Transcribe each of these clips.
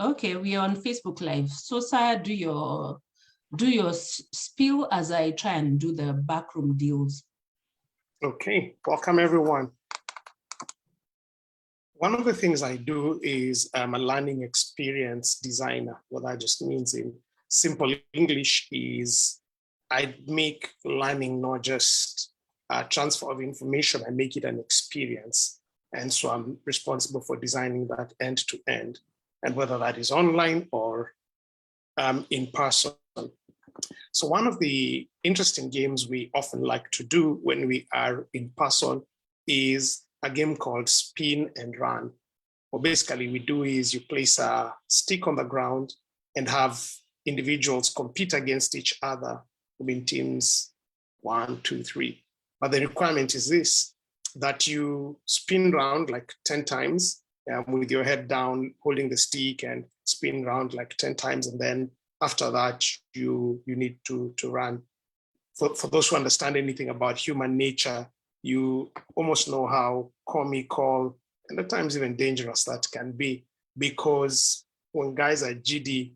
Okay, we are on Facebook Live. So, sir, do your spiel as I try and do the backroom deals. Okay, welcome everyone. One of the things I do is I'm a learning experience designer. What that just means in simple English is I make learning not just a transfer of information, I make it an experience. And so I'm responsible for designing that end to end, and whether that is online or in person. So one of the interesting games we often like to do when we are in person is a game called Spin and Run. What basically we do is you place a stick on the ground and have individuals compete against each other in teams 1, 2, 3. But the requirement is this, that you spin around like 10 times with your head down, holding the stick, and spin around like 10 times. And then after that, you need to run. For those who understand anything about human nature, you almost know how comical and at times even dangerous that can be, because when guys are GD,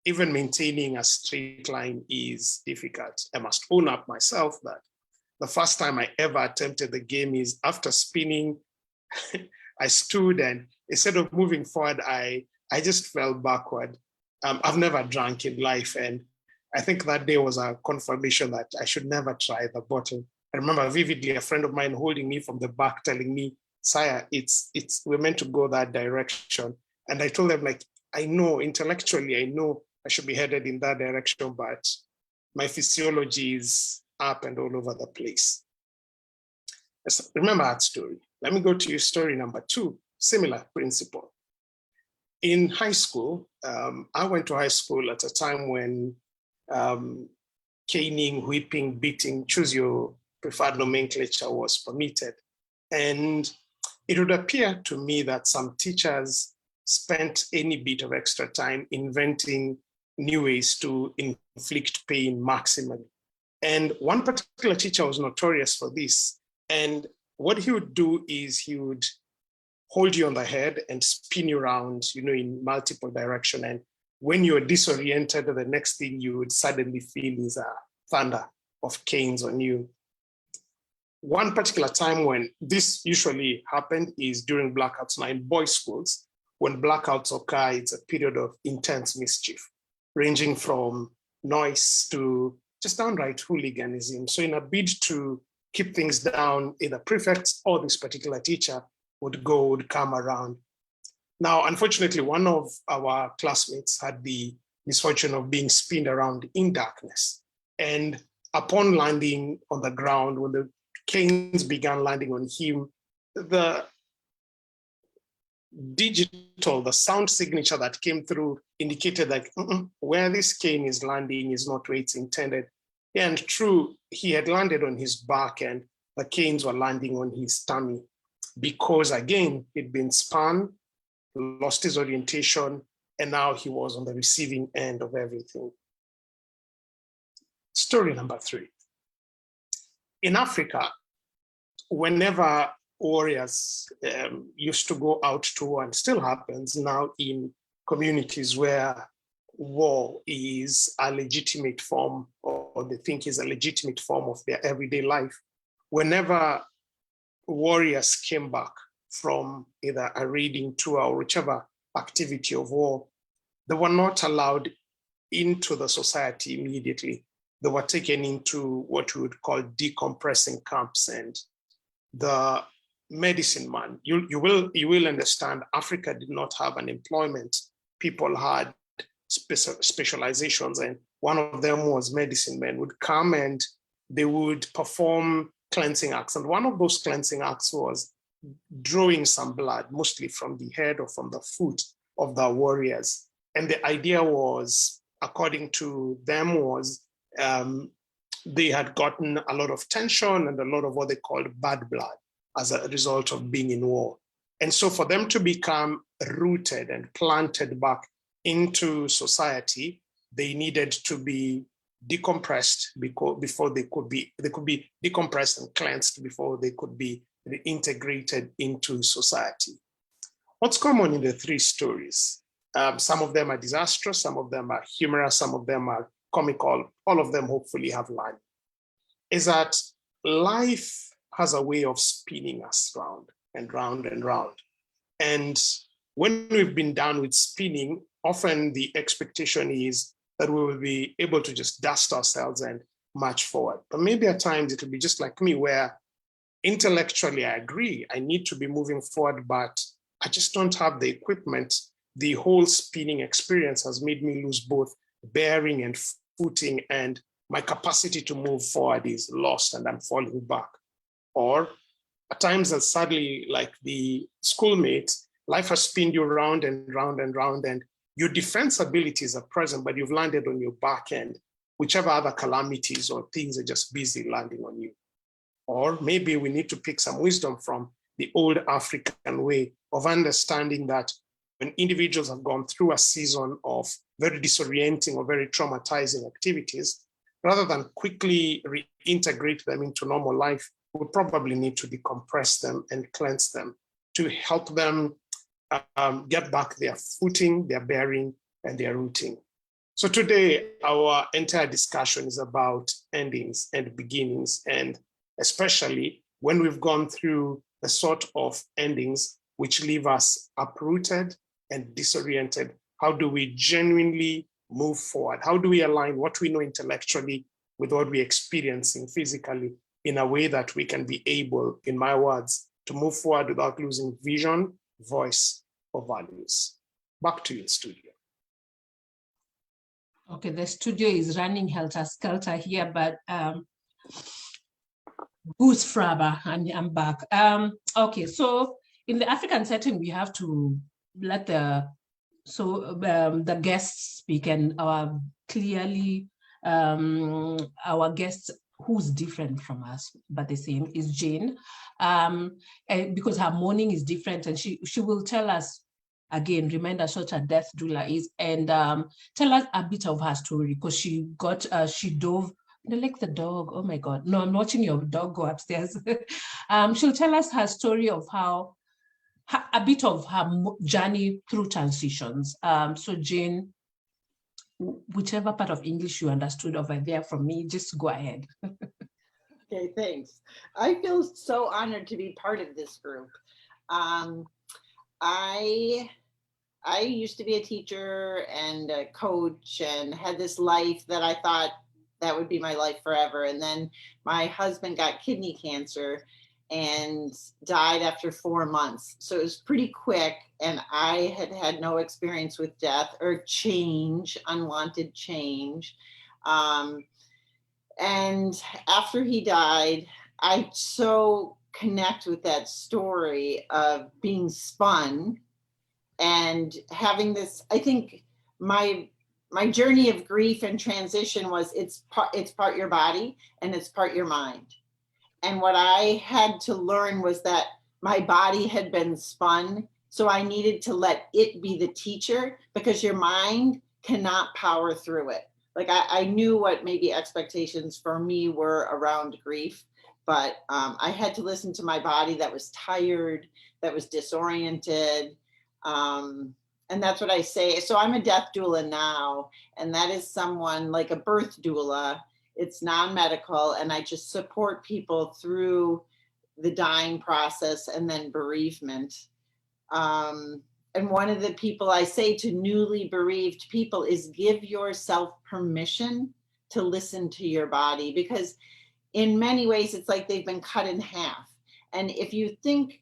even maintaining a straight line is difficult. I must own up myself that the first time I ever attempted the game is after spinning, I stood, and instead of moving forward, I just fell backward. I've never drank in life, and I think that day was a confirmation that I should never try the bottle. I remember vividly a friend of mine holding me from the back, telling me, "Sire, we're meant to go that direction." And I told them, like, I know intellectually, I know I should be headed in that direction, but my physiology is up and all over the place. Remember that story. Let me go to story number 2, similar principle. In high school, I went to high school at a time when caning, whipping, beating, choose your preferred nomenclature, was permitted. And it would appear to me that some teachers spent any bit of extra time inventing new ways to inflict pain maximally. And one particular teacher was notorious for this. And what he would do is he would hold you on the head and spin you around, in multiple directions. And when you're disoriented, the next thing you would suddenly feel is a thunder of canes on you. One particular time when this usually happened is during blackouts. Now in boys' schools, when blackouts occur, it's a period of intense mischief, ranging from noise to just downright hooliganism. So in a bid to keep things down, either prefects or this particular teacher would come around. Now, unfortunately, one of our classmates had the misfortune of being spinned around in darkness. And upon landing on the ground, when the canes began landing on him, the sound signature that came through indicated like where this cane is landing is not where it's intended. And true, he had landed on his back and the canes were landing on his tummy because, again, he'd been spun, lost his orientation, and now he was on the receiving end of everything. Story number 3. In Africa, whenever warriors used to go out to war, and still happens now in communities where war is a legitimate form, or they think is a legitimate form of their everyday life, whenever warriors came back from either a raiding tour or whichever activity of war, they were not allowed into the society immediately. They were taken into what we would call decompressing camps. And the medicine man, you will understand, Africa did not have an employment. People had specializations, and one of them was medicine men would come and they would perform cleansing acts. And one of those cleansing acts was drawing some blood, mostly from the head or from the foot of the warriors. And the idea was, according to them, was they had gotten a lot of tension and a lot of what they called bad blood as a result of being in war. And so for them to become rooted and planted back into society, they needed to be decompressed before they could be decompressed and cleansed before they could be reintegrated into society. What's common in the 3 stories Some of them are disastrous, some of them are humorous, some of them are comical, all of them hopefully have learned, is that life has a way of spinning us round and round and round. And when we've been done with spinning, often the expectation is that we will be able to just dust ourselves and march forward. But maybe at times it will be just like me, where intellectually I agree, I need to be moving forward, but I just don't have the equipment. The whole spinning experience has made me lose both bearing and footing, and my capacity to move forward is lost and I'm falling back. Or at times, and sadly, like the schoolmate, life has spinned you round and round and round, and your defense abilities are present, but you've landed on your back end, whichever other calamities or things are just busy landing on you. Or maybe we need to pick some wisdom from the old African way of understanding that when individuals have gone through a season of very disorienting or very traumatizing activities, rather than quickly reintegrate them into normal life, we probably need to decompress them and cleanse them to help them get back their footing, their bearing, and their rooting. So today, our entire discussion is about endings and beginnings, and especially when we've gone through the sort of endings which leave us uprooted and disoriented. How do we genuinely move forward? How do we align what we know intellectually with what we're experiencing physically in a way that we can be able, in my words, to move forward without losing vision, voice, or values? Back to you, studio. Okay, the studio is running helter-skelter here, but Goose Fraba, and I'm back. Okay, so in the African setting, we have to let the guests speak, and our guest, who's different from us but the same, is Jane, and because her morning is different, and she will tell us again, remind us what a death doula is, and tell us a bit of her story, because she dove. I like the dog. Oh my God. No, I'm watching your dog go upstairs. She'll tell us her story of how, a bit of her journey through transitions. So Jane, whichever part of English you understood over there from me, just go ahead. Okay, thanks. I feel so honored to be part of this group. I used to be a teacher and a coach and had this life that I thought that would be my life forever. And then my husband got kidney cancer and died after 4 months. So it was pretty quick. And I had no experience with death or change, unwanted change. And after he died, I so connect with that story of being spun and having this. I think my journey of grief and transition was it's part your body and it's part your mind. And what I had to learn was that my body had been spun, so I needed to let it be the teacher, because your mind cannot power through it. Like I knew what maybe expectations for me were around grief, but I had to listen to my body that was tired, that was disoriented. And that's what I say. So I'm a death doula now, and that is someone like a birth doula. It's non-medical, and I just support people through the dying process and then bereavement. And one of the people I say to newly bereaved people is give yourself permission to listen to your body, because in many ways it's like they've been cut in half. And if you think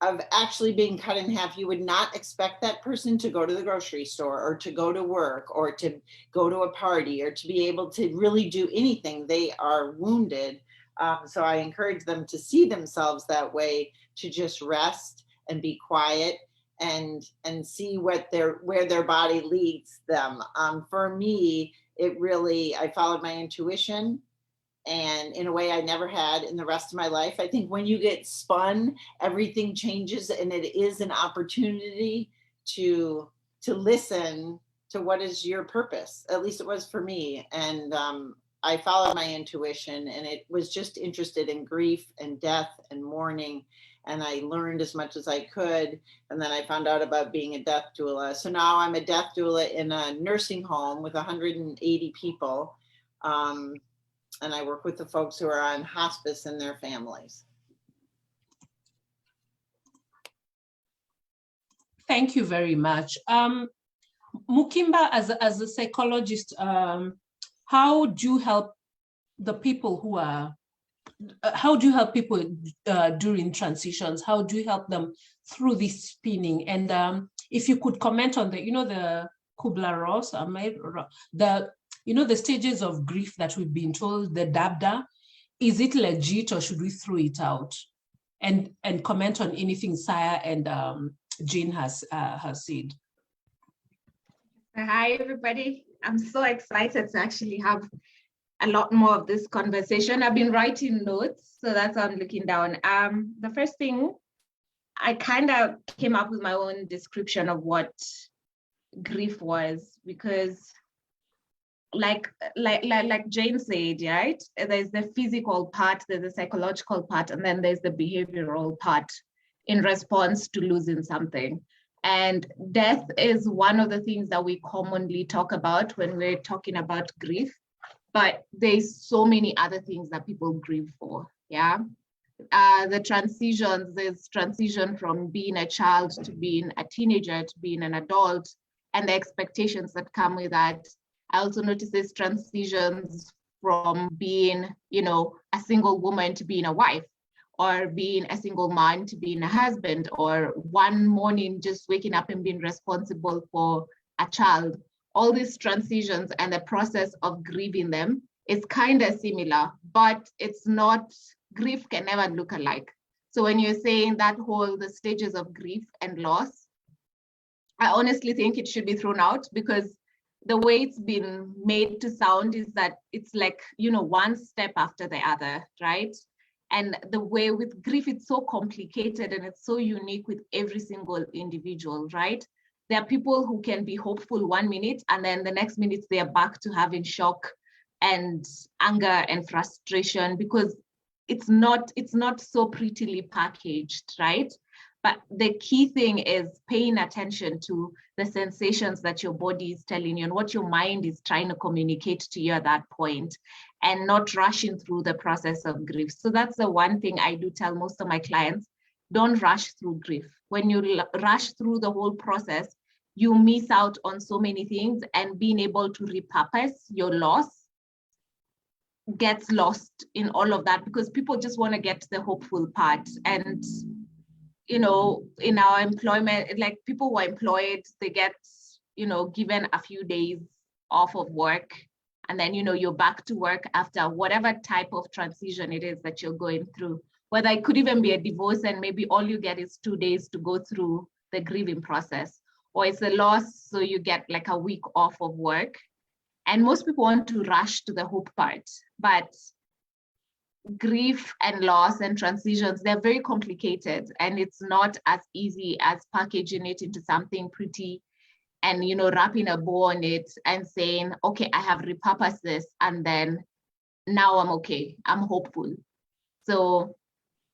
of actually being cut in half, you would not expect that person to go to the grocery store or to go to work or to go to a party or to be able to really do anything. They are wounded. So I encourage them to see themselves that way, to just rest and be quiet and see where their body leads them. For me, I followed my intuition, and in a way I never had in the rest of my life. I think when you get spun, everything changes, and it is an opportunity to listen to what is your purpose. At least it was for me. And I followed my intuition, and it was just interested in grief and death and mourning. and I learned as much as I could. And then I found out about being a death doula. So now I'm a death doula in a nursing home with 180 people. And I work with the folks who are on hospice and their families. Thank you very much. Mukimba, as a psychologist, how do you help the people who are, how do you help people during transitions? How do you help them through this spinning? And if you could comment on the, the Kubler-Ross, the stages of grief that we've been told, the DABDA, is it legit or should we throw it out? And comment on anything Saya and Jean has said. Hi, everybody. I'm so excited to actually have a lot more of this conversation. I've been writing notes, so that's how I'm looking down. The first thing, I kind of came up with my own description of what grief was, because like Jane said, right? There's the physical part, there's the psychological part, and then there's the behavioral part in response to losing something. And death is one of the things that we commonly talk about when we're talking about grief, but there's so many other things that people grieve for, yeah? The transitions, there's transition from being a child to being a teenager to being an adult, and the expectations that come with that. I also notice there's transitions from being, a single woman to being a wife, or being a single man to being a husband, or one morning just waking up and being responsible for a child. All these transitions and the process of grieving them is kind of similar, but it's not, grief can never look alike. So when you're saying that the stages of grief and loss, I honestly think it should be thrown out, because the way it's been made to sound is that it's like, one step after the other, right? And the way with grief, it's so complicated and it's so unique with every single individual, right? There are people who can be hopeful 1 minute, and then the next minute they are back to having shock and anger and frustration, because it's not so prettily packaged, right? But the key thing is paying attention to the sensations that your body is telling you and what your mind is trying to communicate to you at that point, and not rushing through the process of grief. So that's the one thing I do tell most of my clients: don't rush through grief. When you rush through the whole process, you miss out on so many things, and being able to repurpose your loss gets lost in all of that, because people just want to get to the hopeful part. And in our employment, like people who are employed, they get, given a few days off of work, and then, you're back to work after whatever type of transition it is that you're going through. Whether it could even be a divorce and maybe all you get is 2 days to go through the grieving process, or it's a loss, so you get like a week off of work. And most people want to rush to the hope part, but grief and loss and transitions, they're very complicated, and it's not as easy as packaging it into something pretty and wrapping a bow on it and saying, okay, I have repurposed this, and then now I'm okay, I'm hopeful. So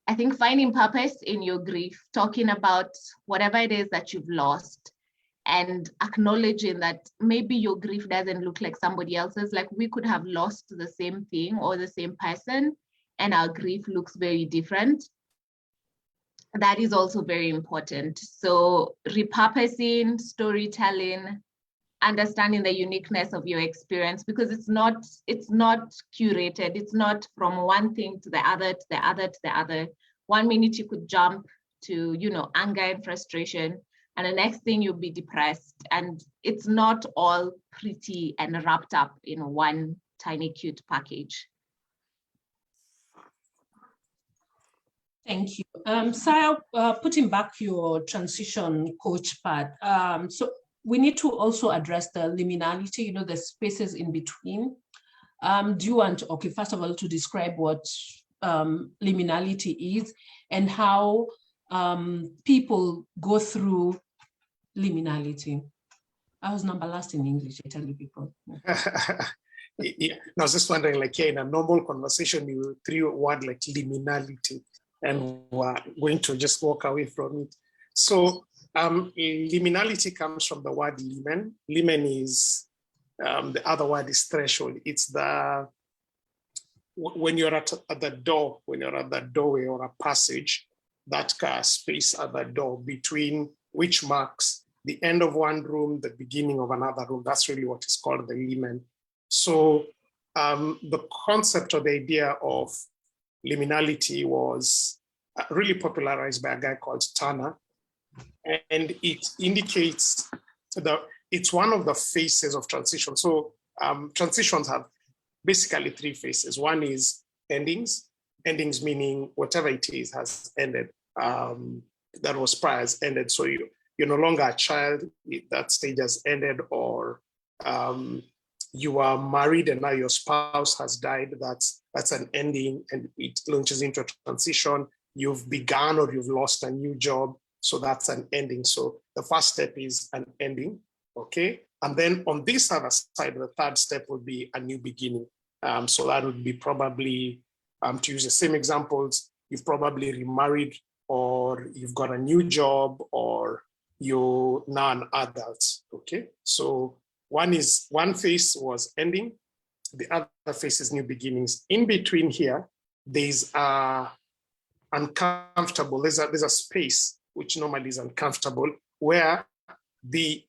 I think finding purpose in your grief, talking about whatever it is that you've lost, and acknowledging that maybe your grief doesn't look like somebody else's. Like, we could have lost the same thing or the same person, and our grief looks very different. That is also very important. So repurposing, storytelling, understanding the uniqueness of your experience, because it's not curated. It's not from one thing to the other, to the other, to the other. 1 minute you could jump to, anger and frustration, and the next thing you'll be depressed. And it's not all pretty and wrapped up in one tiny cute package. Thank you. Saya, putting back your transition coach part, so we need to also address the liminality, the spaces in between. Do you want, okay, first of all, to describe what liminality is and how people go through liminality? I was number last in English, I tell you people. Yeah, I was just wondering, in a normal conversation, you threw a word like liminality. and we're going to just walk away from it. So liminality comes from the word limen. Limen is, the other word is threshold. It's the, when you're at the door, when you're at the doorway or a passage, that space at the door between which marks the end of one room, the beginning of another room, that's really what is called the limen. So the concept or the idea of liminality was really popularized by a guy called Turner. And it indicates that it's one of the phases of transition. So transitions have basically three phases. One is endings. Endings meaning whatever it is has ended. That was prior has ended. So you're no longer a child, that stage has ended, or you are married and now your spouse has died. That's an ending, and it launches into a transition. You've begun or you've lost a new job. So that's an ending. So the first step is an ending, okay? And then on this other side, the third step would be a new beginning. So that would be probably, to use the same examples, you've probably remarried, or you've got a new job, or you're now an adult, okay? So one phase was ending, the other phase is new beginnings. In between here, there's uncomfortable, there's a space which normally is uncomfortable, where the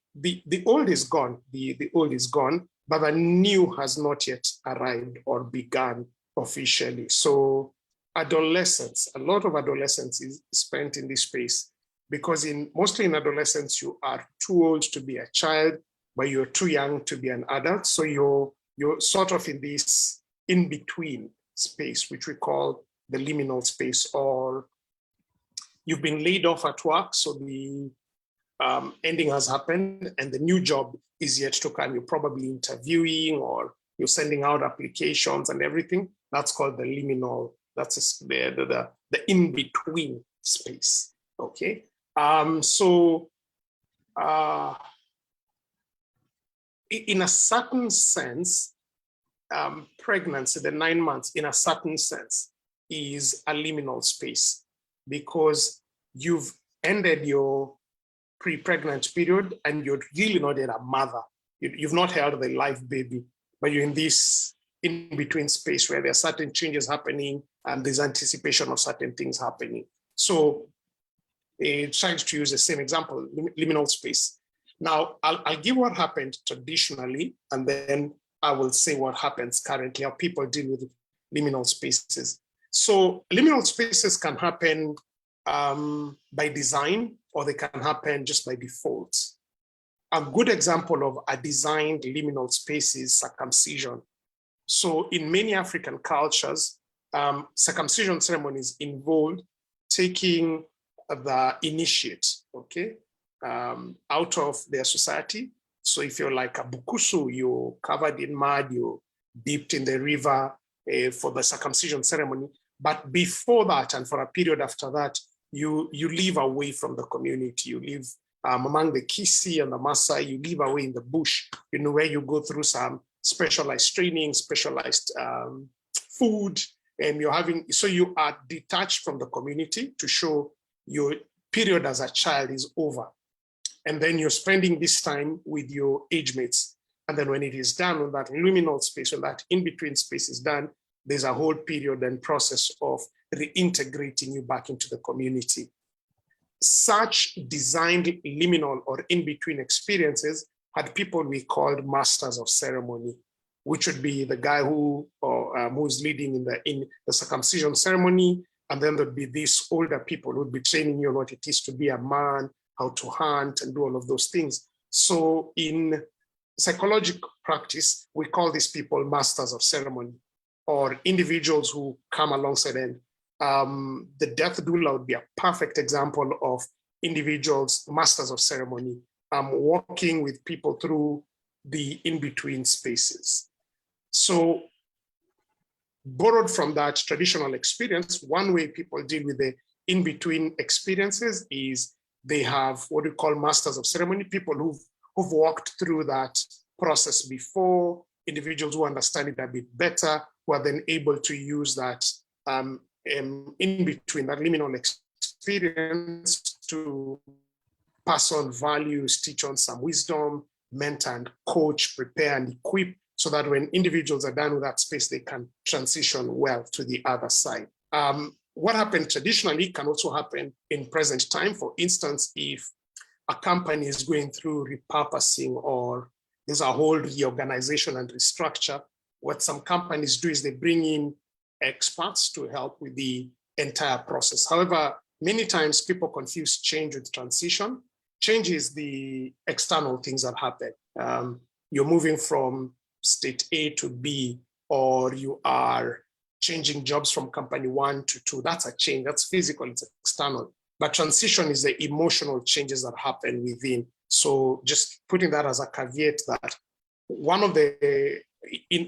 old is gone, the old is gone, but the new has not yet arrived or begun officially. So adolescence, a lot of adolescence is spent in this space, because mostly in adolescence, you are too old to be a child, but you're too young to be an adult. So you're sort of in this in-between space, which we call the liminal space, or you've been laid off at work, so the ending has happened and the new job is yet to come. You're probably interviewing or you're sending out applications and everything. That's called the liminal. That's the in-between space, okay? In a certain sense, pregnancy, the 9 months, in a certain sense, is a liminal space, because you've ended your pre-pregnant period and you're really not yet a mother. You've not held the live baby, but you're in this in-between space where there are certain changes happening and there's anticipation of certain things happening. So trying to use the same example, liminal space. Now, I'll give what happened traditionally, and then I will say what happens currently, how people deal with liminal spaces. So liminal spaces can happen by design, or they can happen just by default. A good example of a designed liminal space is circumcision. So in many African cultures, circumcision ceremonies involved taking the initiate, okay, out of their society. So if you're like a Bukusu, you're covered in mud, you're dipped in the river for the circumcision ceremony. But before that, and for a period after that, you live away from the community. You live among the Kisi and the Maasai, you live away in the bush, where you go through some specialized training, specialized food, and so you are detached from the community to show your period as a child is over. And then you're spending this time with your age mates. And then when it is done, when that liminal space, when that in-between space is done, there's a whole period and process of reintegrating you back into the community. Such designed liminal or in-between experiences had people we called masters of ceremony, which would be the guy who's leading in the circumcision ceremony. And then there'd be these older people who would be training you on what it is to be a man, how to hunt and do all of those things. So in psychological practice, we call these people masters of ceremony, or individuals who come alongside them. The death doula would be a perfect example of individuals, masters of ceremony, walking with people through the in-between spaces. So borrowed from that traditional experience, one way people deal with the in-between experiences is they have what we call masters of ceremony, people who've walked through that process before, individuals who understand it a bit better, who are then able to use that in between, that liminal experience, to pass on values, teach on some wisdom, mentor and coach, prepare and equip, so that when individuals are done with that space, they can transition well to the other side. What happened traditionally can also happen in present time. For instance, if a company is going through repurposing or there's a whole reorganization and restructure, what some companies do is they bring in experts to help with the entire process. However, many times people confuse change with transition. Change is the external things that happen. You're moving from state A to B, or you are changing jobs from company 1 to 2. That's a change. That's physical, it's external. But transition is the emotional changes that happen within. So just putting that as a caveat, that one of the,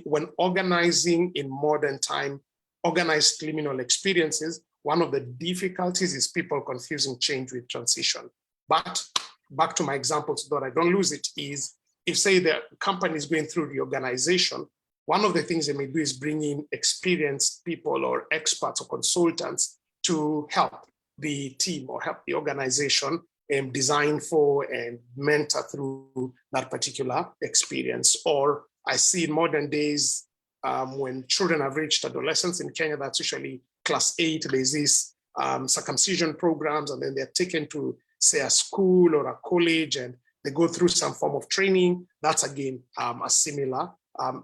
when organizing in modern time, organized liminal experiences, one of the difficulties is people confusing change with transition. But back to my example so that I don't lose it, is if, say, the company is going through reorganization, one of the things they may do is bring in experienced people or experts or consultants to help the team or help the organization and design for and mentor through that particular experience. Or I see in modern days, when children have reached adolescence in Kenya, that's usually class 8, there's these circumcision programs, and then they're taken to, say, a school or a college, and they go through some form of training. That's again a similar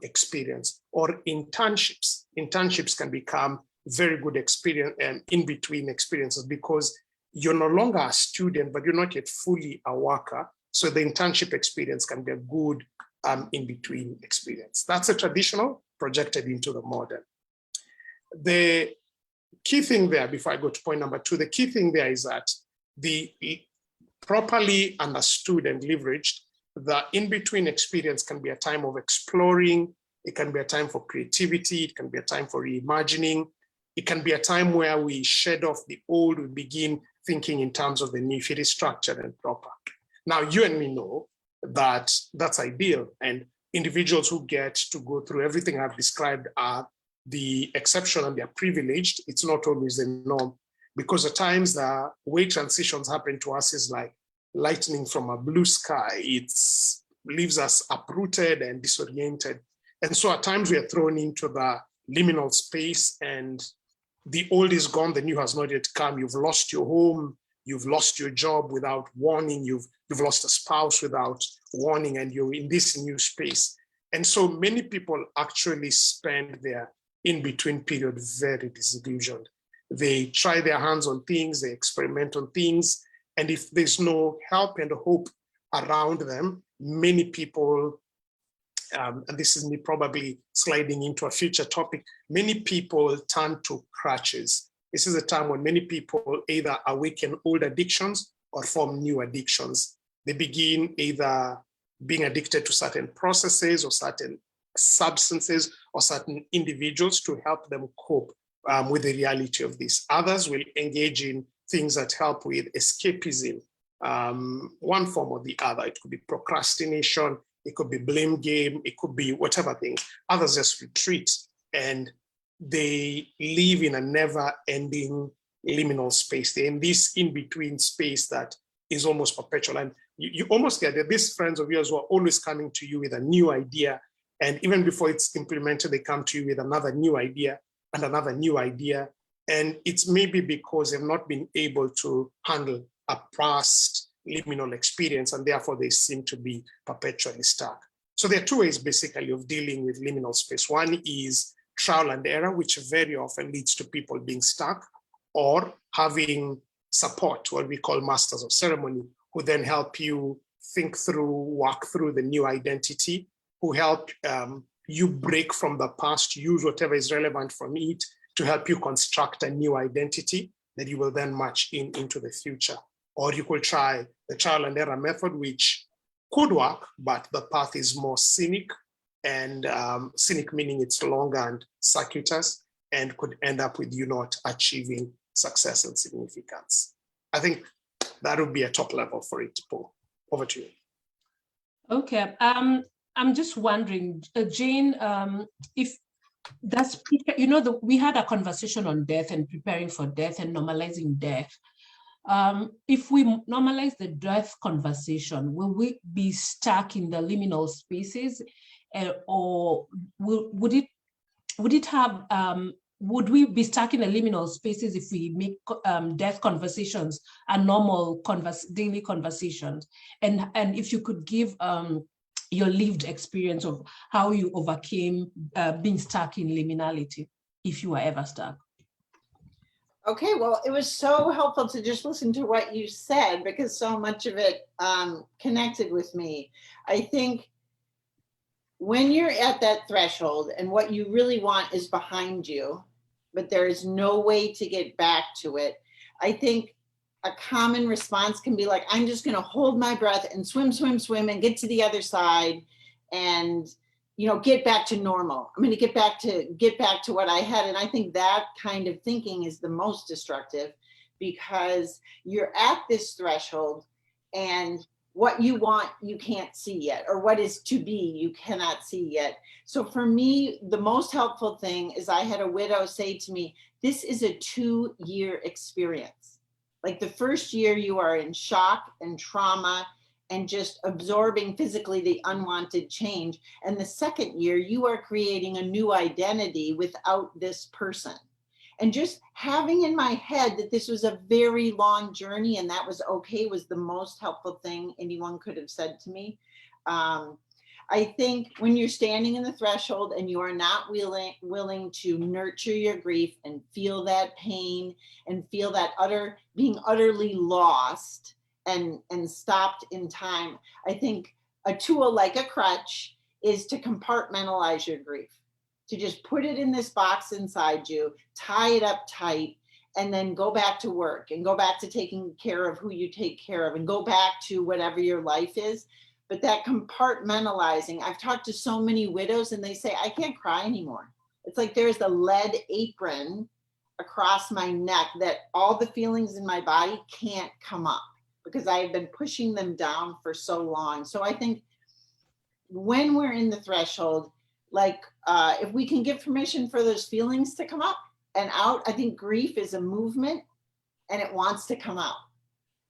experience. Or internships. Internships can become very good experience and in between experiences, because you're no longer a student, but you're not yet fully a worker. So the internship experience can be a good in between experience. That's a traditional projected into the modern. The key thing there, before I go to point number 2, the key thing there is that the properly understood and leveraged, the in-between experience can be a time of exploring. It can be a time for creativity. It can be a time for reimagining. It can be a time where we shed off the old, we begin thinking in terms of the new, if it is structured and proper. Now, you and me know that that's ideal, and individuals who get to go through everything I've described are the exception and they're privileged. It's not always the norm, because at times the way transitions happen to us is like lightning from a blue sky. It leaves us uprooted and disoriented. And so at times we are thrown into the liminal space, and the old is gone, the new has not yet come. You've lost your home, you've lost your job without warning, you've lost a spouse without warning, and you're in this new space. And so many people actually spend their in-between period very disillusioned. They try their hands on things, they experiment on things, and if there's no help and hope around them, many people, and this is me probably sliding into a future topic, many people turn to crutches. This is a time when many people either awaken old addictions or form new addictions. They begin either being addicted to certain processes or certain substances or certain individuals to help them cope with the reality of this. Others will engage in things that help with escapism, one form or the other. It could be procrastination, it could be blame game, it could be whatever thing. Others just retreat and they live in a never-ending liminal space. They're in this in-between space that is almost perpetual. And you almost get that these friends of yours who are always coming to you with a new idea. And even before it's implemented, they come to you with another new idea and another new idea. And it's maybe because they've not been able to handle a past liminal experience, and therefore they seem to be perpetually stuck. So there are two ways basically of dealing with liminal space. One is trial and error, which very often leads to people being stuck, or having support, what we call masters of ceremony, who then help you think through, walk through the new identity, who help you break from the past, use whatever is relevant from it to help you construct a new identity that you will then match into the future. Or you could try the trial and error method, which could work, but the path is more scenic, and scenic meaning it's longer and circuitous, and could end up with you not achieving success and significance. I think that would be a top level for it, Paul. Over to you. Okay, I'm just wondering, Jane, if That's, you know, we had a conversation on death and preparing for death and normalizing death. If we normalize the death conversation, will we be stuck in the liminal spaces, or would it have, would we be stuck in the liminal spaces if we make death conversations a normal daily conversations? And if you could give your lived experience of how you overcame being stuck in liminality, if you were ever stuck. Okay, well, it was so helpful to just listen to what you said, because so much of it connected with me. I think when you're at that threshold and what you really want is behind you, but there is no way to get back to it, I think a common response can be like, I'm just going to hold my breath and swim, swim, swim and get to the other side and, you know, get back to normal. I'm going to get back to what I had. And I think that kind of thinking is the most destructive, because you're at this threshold and what you want, you can't see yet, or what is to be, you cannot see yet. So for me, the most helpful thing is I had a widow say to me, this is a 2-year experience. Like the first year you are in shock and trauma and just absorbing physically the unwanted change. And the second year you are creating a new identity without this person. And just having in my head that this was a very long journey and that was okay was the most helpful thing anyone could have said to me. I think when you're standing in the threshold and you are not willing to nurture your grief and feel that pain and feel that being utterly lost and stopped in time, I think a tool like a crutch is to compartmentalize your grief, to just put it in this box inside you, tie it up tight, and then go back to work and go back to taking care of who you take care of and go back to whatever your life is. But that compartmentalizing, I've talked to so many widows and they say, I can't cry anymore. It's like there's a lead apron across my neck that all the feelings in my body can't come up because I've been pushing them down for so long. So I think when we're in the threshold, like if we can give permission for those feelings to come up and out, I think grief is a movement and it wants to come out.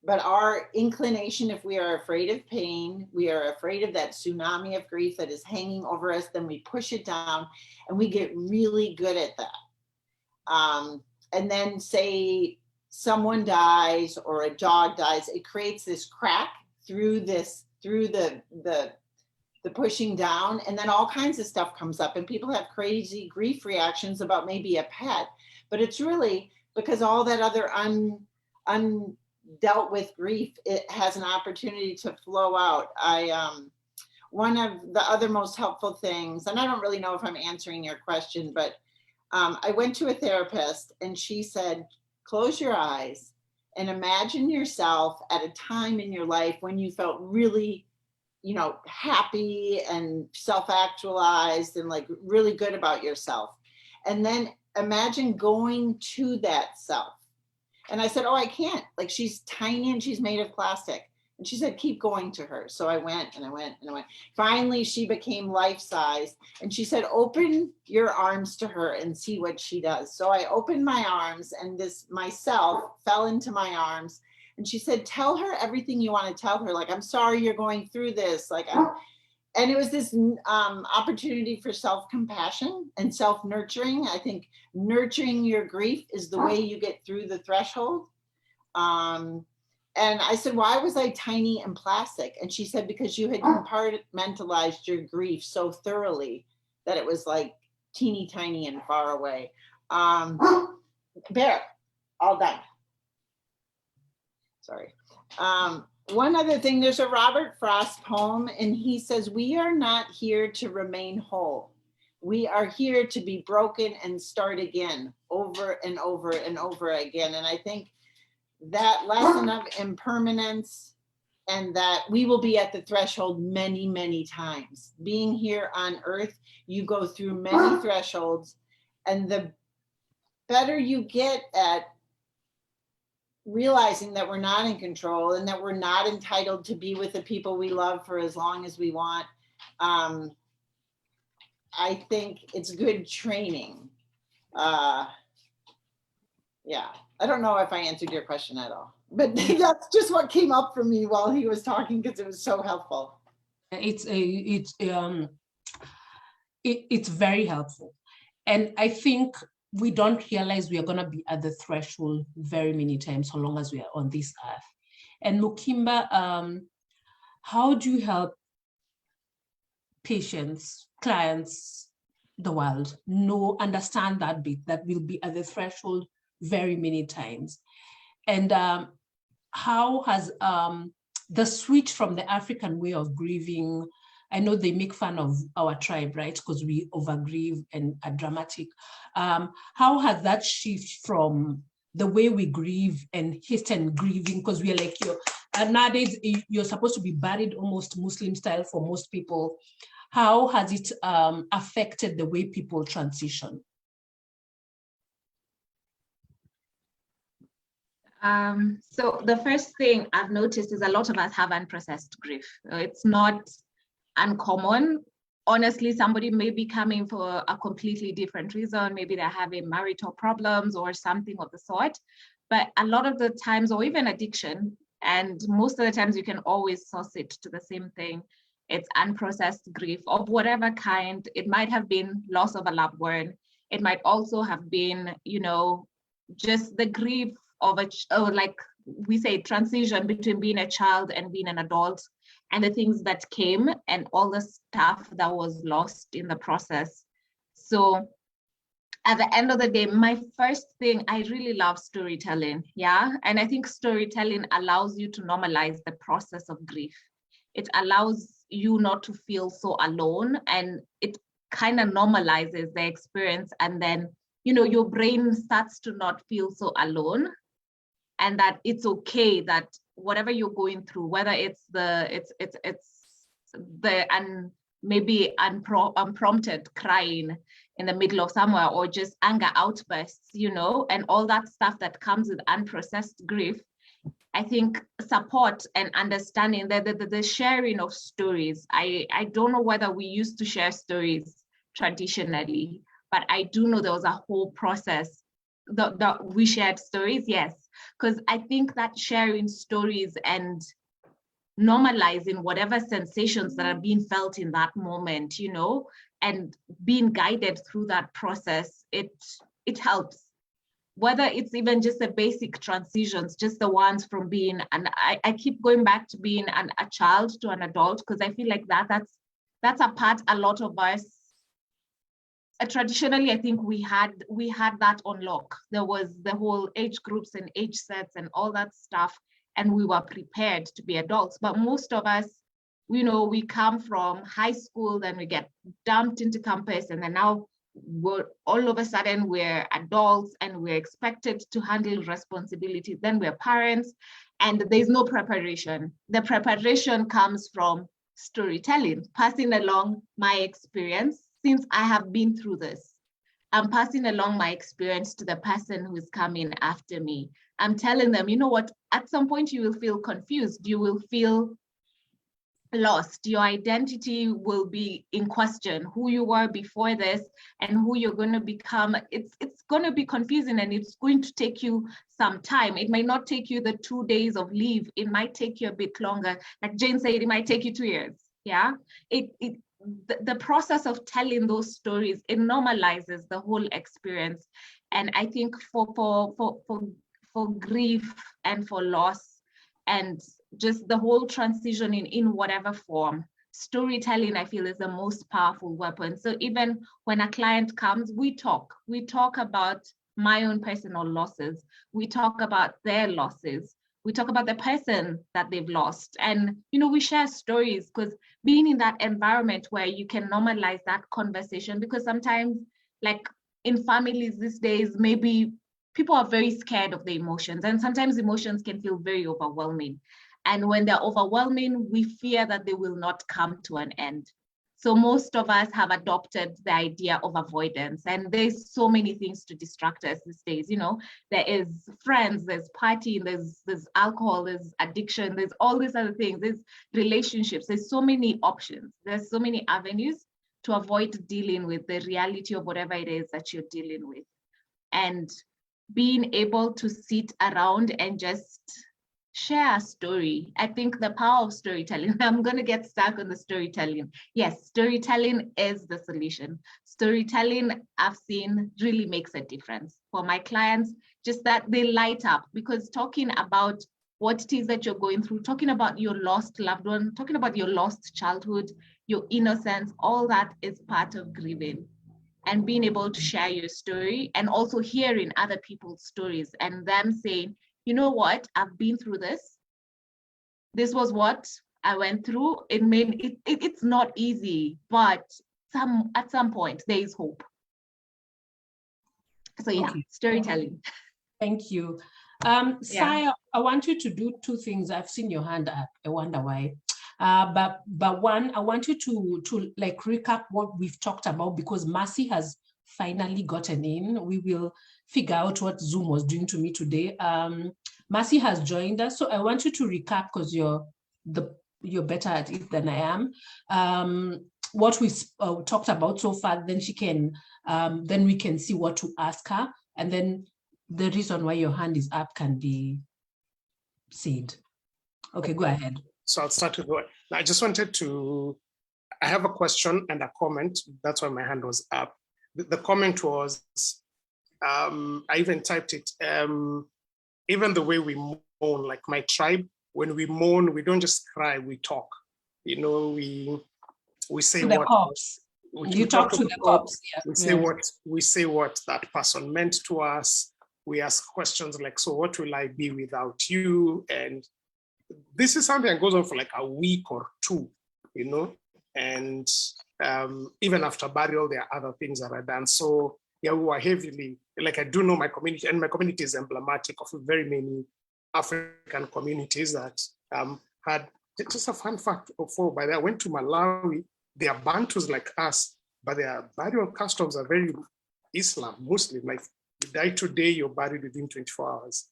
But our inclination, if we are afraid of pain, we are afraid of that tsunami of grief that is hanging over us, then we push it down and we get really good at that. And then say someone dies or a dog dies, it creates this crack through the pushing down, and then all kinds of stuff comes up and people have crazy grief reactions about maybe a pet, but it's really because all that other undealt with grief, it has an opportunity to flow out. One of the other most helpful things, and I don't really know if I'm answering your question, but I went to a therapist and she said, close your eyes and imagine yourself at a time in your life when you felt really, you know, happy and self-actualized and like really good about yourself. And then imagine going to that self. And I said, oh, I can't. Like, she's tiny and she's made of plastic. And she said, keep going to her. So I went and I went and I went. Finally, she became life-size. And she said, open your arms to her and see what she does. So I opened my arms and this myself fell into my arms. And she said, tell her everything you want to tell her. Like, I'm sorry you're going through this. Like, and it was this opportunity for self-compassion and self-nurturing. I think nurturing your grief is the way you get through the threshold. And I said, why was I tiny and plastic? And she said, because you had compartmentalized your grief so thoroughly that it was like teeny tiny and far away. Bear, all done. Sorry. One other thing, there's a Robert Frost poem, and he says, we are not here to remain whole. We are here to be broken and start again, over and over and over again. And I think that lesson of impermanence and that we will be at the threshold many, many times. Being here on earth, you go through many thresholds, and the better you get at realizing that we're not in control and that we're not entitled to be with the people we love for as long as we want, I think it's good training. Yeah, I don't know if I answered your question at all, but that's just what came up for me while he was talking because it was so helpful. It's very helpful. And I think we don't realize we are going to be at the threshold very many times so long as we are on this earth. And Mukimba, how do you help patients, clients, the world understand that bit, that we'll be at the threshold very many times? And how has the switch from the African way of grieving, I know they make fun of our tribe, right? Because we overgrieve and are dramatic. How has that shift from the way we grieve and hasten grieving? Because we are like, nowadays, you're supposed to be buried almost Muslim style for most people. How has it affected the way people transition? So the first thing I've noticed is a lot of us have unprocessed grief. It's not uncommon. Honestly, somebody may be coming for a completely different reason. Maybe they're having marital problems or something of the sort. But a lot of the times, or even addiction, and most of the times you can always source it to the same thing. It's unprocessed grief of whatever kind. It might have been loss of a loved one. It might also have been, just the grief of like we say, transition between being a child and being an adult, and the things that came and all the stuff that was lost in the process. So at the end of the day, my first thing, I really love storytelling. Yeah. And I think storytelling allows you to normalize the process of grief. It allows you not to feel so alone, and it kind of normalizes the experience. And then, your brain starts to not feel so alone, and that it's okay that whatever you're going through, whether it's maybe unprompted crying in the middle of somewhere, or just anger outbursts, and all that stuff that comes with unprocessed grief. I think support and understanding the sharing of stories. I don't know whether we used to share stories traditionally, but I do know there was a whole process that we shared stories, yes. Because I think that sharing stories and normalizing whatever sensations that are being felt in that moment, and being guided through that process, it helps. Whether it's even just the basic transitions, just the ones from being, and I keep going back to being a child to an adult, because I feel like that's a part a lot of us, traditionally, I think we had that on lock. There was the whole age groups and age sets and all that stuff, and we were prepared to be adults. But most of us, we come from high school, then we get dumped into campus, and then now all of a sudden we're adults and we're expected to handle responsibility. Then we're parents, and there's no preparation. The preparation comes from storytelling, passing along my experience. Since I have been through this, I'm passing along my experience to the person who is coming after me. I'm telling them, you know what, at some point you will feel confused, you will feel lost, your identity will be in question, who you were before this and who you're going to become. It's going to be confusing, and it's going to take you some time. It might not take you the 2 days of leave, it might take you a bit longer. Like Jane said, it might take you 2 years. Yeah, the process of telling those stories, it normalizes the whole experience. And I think for grief and for loss and just the whole transition in whatever form, storytelling, I feel, is the most powerful weapon. So even when a client comes, we talk about my own personal losses, we talk about their losses, we talk about the person that they've lost. And, we share stories, because being in that environment where you can normalize that conversation, because sometimes, like in families these days, maybe people are very scared of the emotions, and sometimes emotions can feel very overwhelming. And when they're overwhelming, we fear that they will not come to an end. So most of us have adopted the idea of avoidance, and there's so many things to distract us these days. There is friends, there's partying, there's alcohol, there's addiction, there's all these other things, there's relationships, there's so many options, there's so many avenues to avoid dealing with the reality of whatever it is that you're dealing with. And being able to sit around and just share a story. I think the power of storytelling, I'm going to get stuck on the storytelling. Yes, storytelling is the solution. Storytelling, I've seen, really makes a difference for my clients, just that they light up, because talking about what it is that you're going through, talking about your lost loved one, talking about your lost childhood, your innocence, all that is part of grieving. And being able to share your story, and also hearing other people's stories and them saying, you know what, I've been through this. This was what I went through. It's not easy, but at some point there is hope. So yeah, Okay. storytelling. Thank you. Saya, I want you to do two things. I've seen your hand up. I wonder why. But one, I want you to like recap what we've talked about, because Mercy has finally gotten in. We will figure out what Zoom was doing to me today. Mercy has joined us, so I want you to recap, because you're better at it than I am. What we talked about so far, then she can, then we can see what to ask her, and then the reason why your hand is up can be said. Okay, go ahead. So I'll start with what I just wanted to. I have a question and a comment. That's why my hand was up. The comment was, I even typed it. Even the way we mourn, like my tribe, when we mourn, we don't just cry, we talk. You know, we say to the what cops. You talk to the cops. Yeah. We say what that person meant to us. We ask questions like, so what will I be without you? And this is something that goes on for like a week or two, you know, and even after burial, there are other things that are done. So yeah, we were heavily, like I do know my community, and my community is emblematic of very many African communities that had, just a fun fact, by the way, I went to Malawi, they are Bantus like us, but their burial customs are very Islam, Muslim, like you die today, you're buried within 24 hours.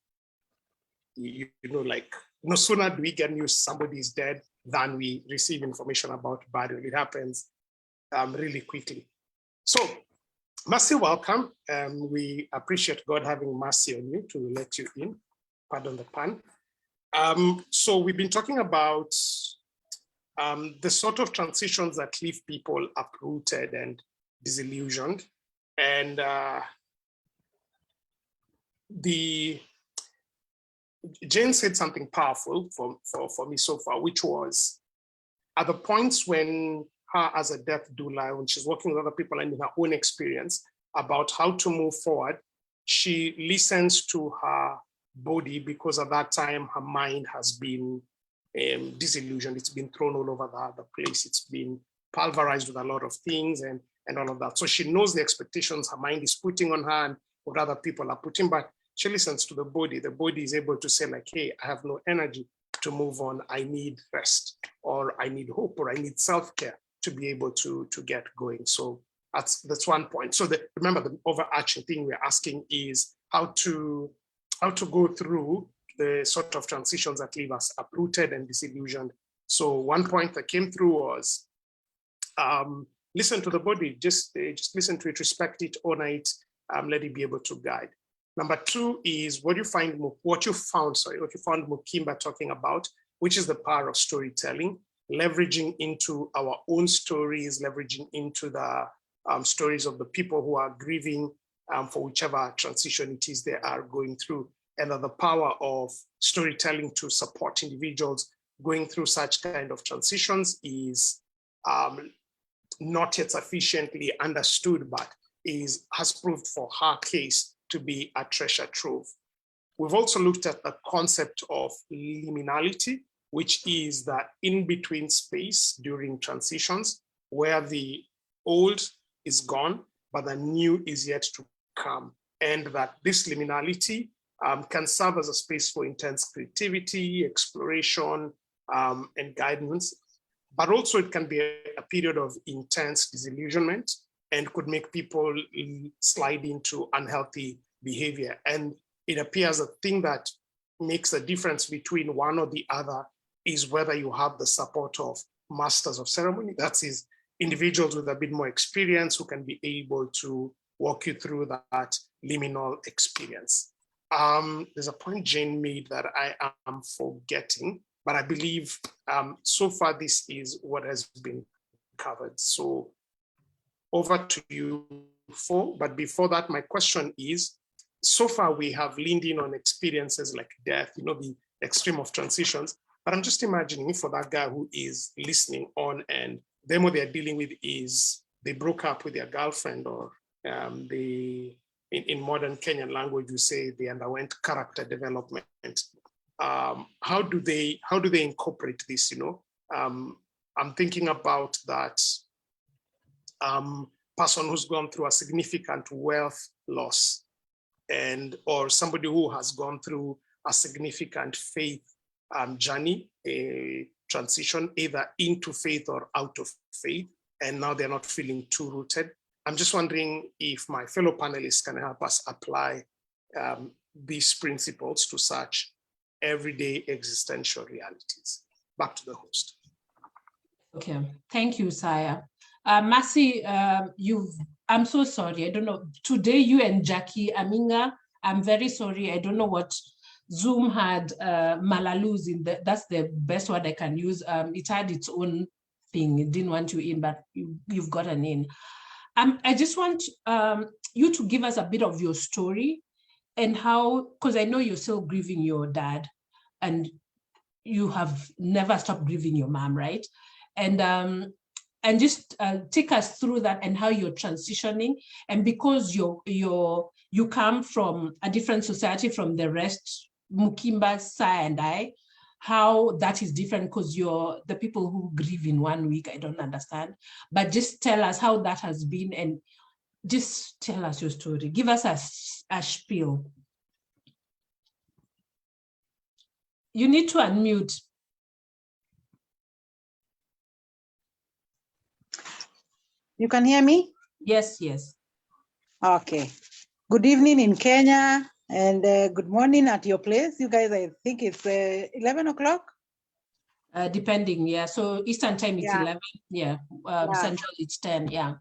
You know, like no sooner do we get news somebody is dead than we receive information about burial. It happens really quickly. So, Mercy, welcome. We appreciate God having mercy on you to let you in. Pardon the pun. So we've been talking about the sort of transitions that leave people uprooted and disillusioned. And Jane said something powerful for me so far, which was at the points when her as a death doula, when she's working with other people and in her own experience about how to move forward, she listens to her body, because at that time her mind has been disillusioned. It's been thrown all over the place. It's been pulverized with a lot of things and all of that. So she knows the expectations her mind is putting on her and what other people are putting, but she listens to the body. The body is able to say like, hey, I have no energy to move on. I need rest, or I need hope, or I need self-care to be able to get going. So that's one point. So remember, the overarching thing we're asking is how to go through the sort of transitions that leave us uprooted and disillusioned. So one point that came through was listen to the body, just listen to it, respect it, honor it, let it be able to guide. Number two is what you found Mukimba talking about, which is the power of storytelling, leveraging into our own stories, leveraging into the stories of the people who are grieving for whichever transition it is they are going through. And the power of storytelling to support individuals going through such kind of transitions is not yet sufficiently understood, but has proved for her case to be a treasure trove. We've also looked at the concept of liminality, which is that in-between space during transitions where the old is gone, but the new is yet to come. And that this liminality can serve as a space for intense creativity, exploration, and guidance. But also it can be a period of intense disillusionment and could make people slide into unhealthy behavior. And it appears the thing that makes a difference between one or the other is whether you have the support of masters of ceremony, that is individuals with a bit more experience who can be able to walk you through that liminal experience. There's a point Jane made that I am forgetting, but I believe so far this is what has been covered. So over to you, Fo. But before that, my question is, so far we have leaned in on experiences like death, the extreme of transitions, but I'm just imagining for that guy who is listening on and then what they're dealing with is they broke up with their girlfriend, or in modern Kenyan language, you say they underwent character development. How do they incorporate this? I'm thinking about that person who's gone through a significant wealth loss, or somebody who has gone through a significant faith journey, a transition either into faith or out of faith, and now they're not feeling too rooted. I'm just wondering if my fellow panelists can help us apply these principles to such everyday existential realities. Back to the host. Okay, thank you, Saya. Mercy, I'm so sorry. I don't know. Today, you and Jackie Aminga, I'm very sorry. I don't know what Zoom had malalus in that's the best word I can use. It had its own thing. It didn't want you in, but you've gotten in. I just want you to give us a bit of your story and how, because I know you're still grieving your dad and you have never stopped grieving your mom, right? And just take us through that and how you're transitioning. And because you come from a different society from the rest, Mukimba, Sai, and I, how that is different, because you're the people who grieve in 1 week, I don't understand. But just tell us how that has been and just tell us your story. Give us a spiel. You need to unmute. You can hear me? Yes, yes. Okay. Good evening in Kenya and good morning at your place. You guys, I think it's 11 o'clock? Depending, yeah. So Eastern time it's 11, yeah. Central it's 10, yeah.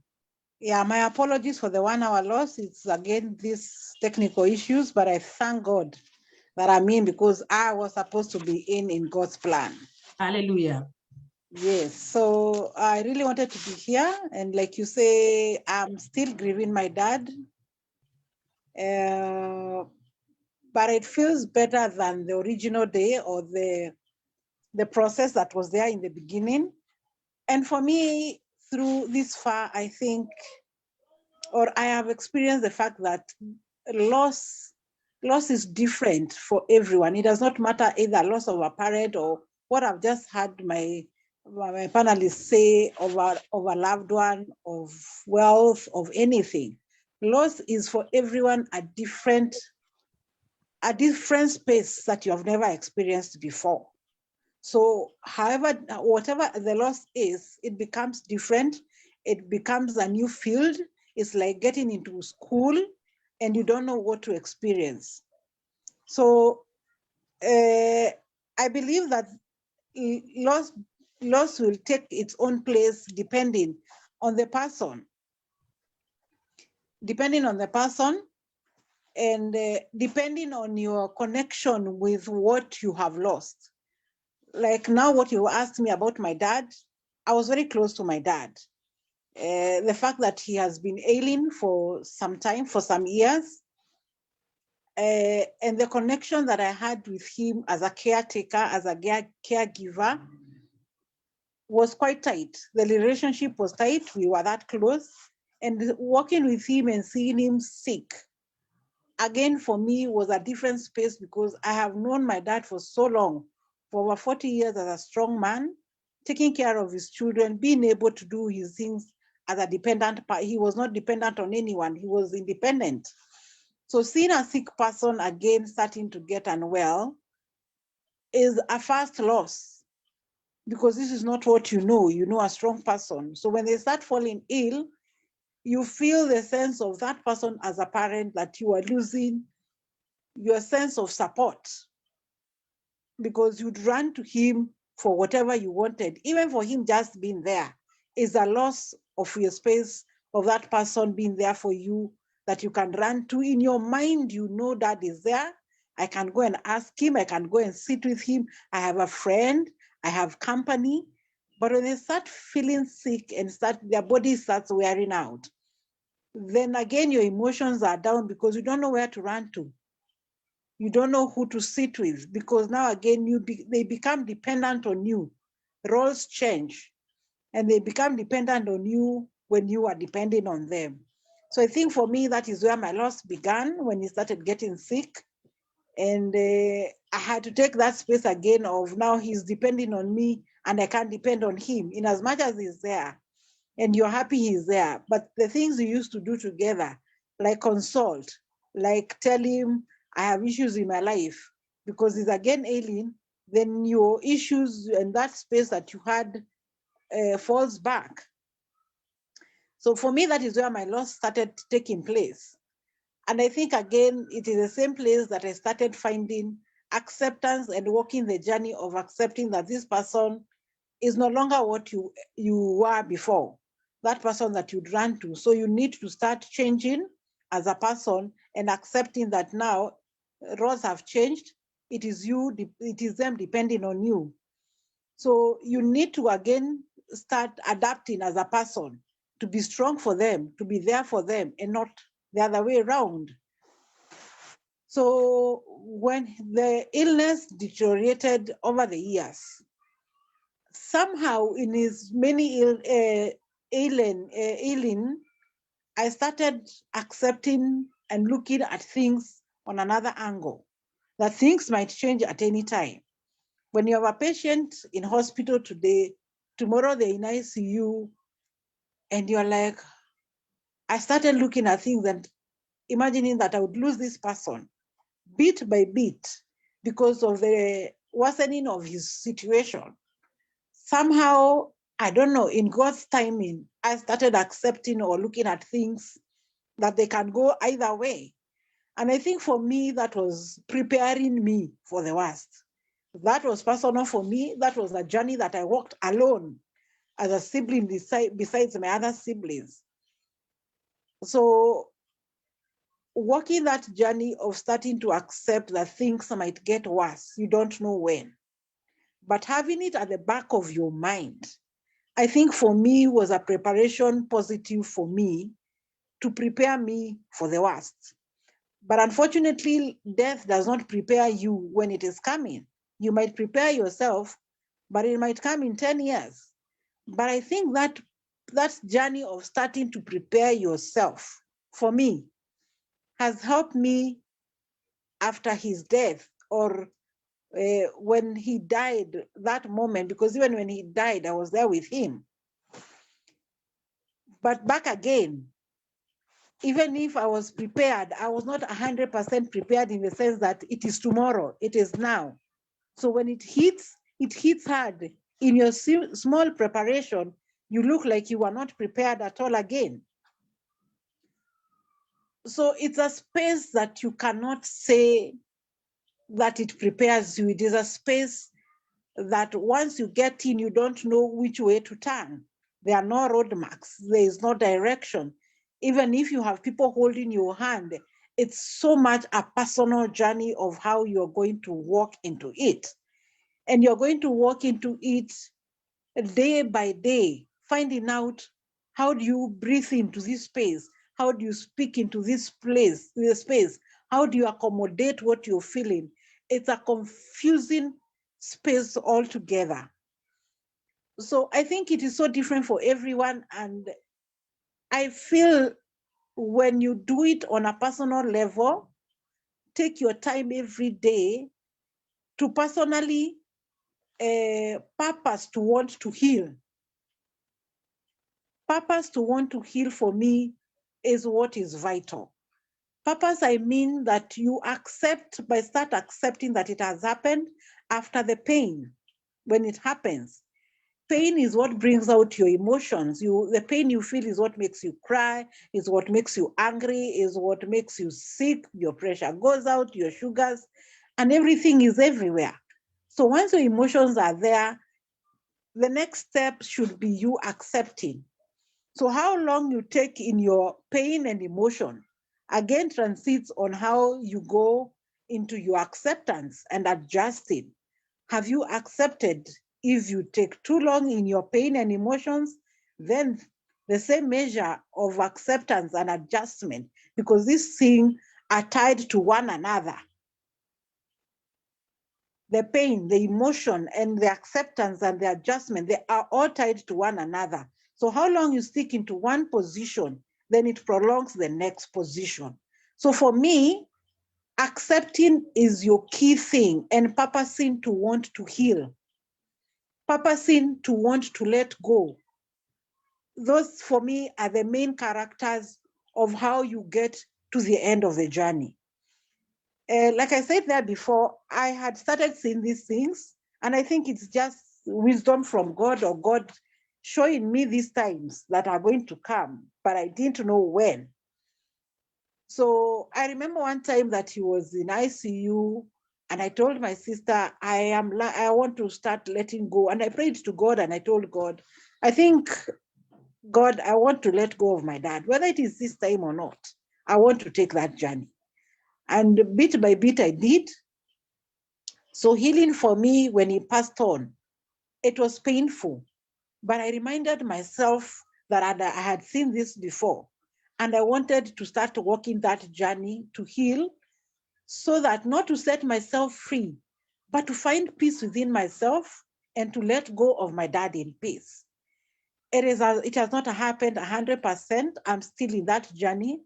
Yeah, my apologies for the 1 hour loss. It's again these technical issues, but I thank God that I'm in because I was supposed to be in God's plan. Hallelujah. Yes, so I really wanted to be here. And like you say, I'm still grieving my dad. But it feels better than the original day or the process that was there in the beginning. And for me, through this far, I think, or I have experienced the fact that loss is different for everyone. It does not matter either loss of a parent or what I've just had my panelists say of a loved one, of wealth, of anything. Loss is for everyone a different space that you have never experienced before. So however, whatever the loss is, it becomes different. It becomes a new field. It's like getting into school and you don't know what to experience. So I believe that loss will take its own place depending on the person. Depending on the person and depending on your connection with what you have lost. Like now what you asked me about my dad, I was very close to my dad. The fact that he has been ailing for some time, for some years, and the connection that I had with him as a caretaker, as a caregiver, was quite tight. The relationship was tight, we were that close, and working with him and seeing him sick, again, for me, was a different space because I have known my dad for so long, for over 40 years as a strong man, taking care of his children, being able to do his things as a dependent part. He was not dependent on anyone, he was independent. So seeing a sick person again starting to get unwell is a first loss because this is not what you know a strong person. So when they start falling ill, you feel the sense of that person as a parent that you are losing your sense of support because you'd run to him for whatever you wanted, even for him just being there. is a loss of your space, of that person being there for you, that you can run to. In your mind, you know Dad is there. I can go and ask him. I can go and sit with him. I have a friend. I have company. But when they start feeling sick and their body starts wearing out, then again, your emotions are down because you don't know where to run to. You don't know who to sit with, because now again, they become dependent on you. Roles change and they become dependent on you when you are depending on them. So I think for me, that is where my loss began, when he started getting sick. And I had to take that space again of, now he's depending on me and I can't depend on him, in as much as he's there and you're happy he's there. But the things you used to do together, like consult, like tell him I have issues in my life, because he's again ailing, then your issues and that space that you had falls back. So for me, that is where my loss started taking place. And I think, again, it is the same place that I started finding acceptance and walking the journey of accepting that this person is no longer what you were before, that person that you'd run to. So you need to start changing as a person and accepting that now roles have changed. It is them depending on you. So you need to, again, start adapting as a person to be strong for them, to be there for them, and not the other way around. So when the illness deteriorated over the years, somehow in his many ailing, I started accepting and looking at things on another angle, that things might change at any time. When you have a patient in hospital today, tomorrow they're in ICU, and you're like, I started looking at things and imagining that I would lose this person bit by bit because of the worsening of his situation. Somehow, I don't know, in God's timing, I started accepting or looking at things that they can go either way. And I think for me, that was preparing me for the worst. That was personal for me. That was a journey that I walked alone as a sibling besides my other siblings. So walking that journey of starting to accept that things might get worse, you don't know when, but having it at the back of your mind, I think for me was a preparation positive for me to prepare me for the worst. But unfortunately, death does not prepare you when it is coming. You might prepare yourself, but it might come in 10 years. But I think that journey of starting to prepare yourself, for me, has helped me after his death, or when he died, that moment, because even when he died, I was there with him. But back again, even if I was prepared, I was not 100% prepared in the sense that it is tomorrow, it is now. So when it hits hard. In your small preparation, you look like you are not prepared at all again. So it's a space that you cannot say that it prepares you. It is a space that once you get in, you don't know which way to turn. There are no road marks. There is no direction. Even if you have people holding your hand, it's so much a personal journey of how you're going to walk into it. And you're going to walk into it day by day, finding out, how do you breathe into this space? How do you speak into this space? How do you accommodate what you're feeling? It's a confusing space altogether. So I think it is so different for everyone. And I feel when you do it on a personal level, take your time every day to personally purpose to want to heal. Purpose to want to heal for me is what is vital. Purpose, I mean that you start accepting that it has happened after the pain. When it happens, pain is what brings out your emotions. The pain you feel is what makes you cry, is what makes you angry, is what makes you sick. Your pressure goes out, your sugars, and everything is everywhere. So once your emotions are there, the next step should be you accepting. So how long you take in your pain and emotion, again, transits on how you go into your acceptance and adjusting. Have you accepted? If you take too long in your pain and emotions, then the same measure of acceptance and adjustment, because these things are tied to one another. The pain, the emotion, and the acceptance and the adjustment, they are all tied to one another. So how long you stick into one position, then it prolongs the next position. So for me, accepting is your key thing, and purposing to want to heal, purposing to want to let go. Those for me are the main characters of how you get to the end of the journey. Like I said there before, I had started seeing these things, and I think it's just wisdom from God, or God showing me these times that are going to come, but I didn't know when. So I remember one time that he was in ICU, and I told my sister, I want to start letting go. And I prayed to God, and I told God, I think, God, I want to let go of my dad, whether it is this time or not. I want to take that journey. And bit by bit, I did. So healing for me, when he passed on, it was painful. But I reminded myself that I had seen this before. And I wanted to start walking that journey to heal, so that not to set myself free, but to find peace within myself and to let go of my dad in peace. It has not happened 100%. I'm still in that journey.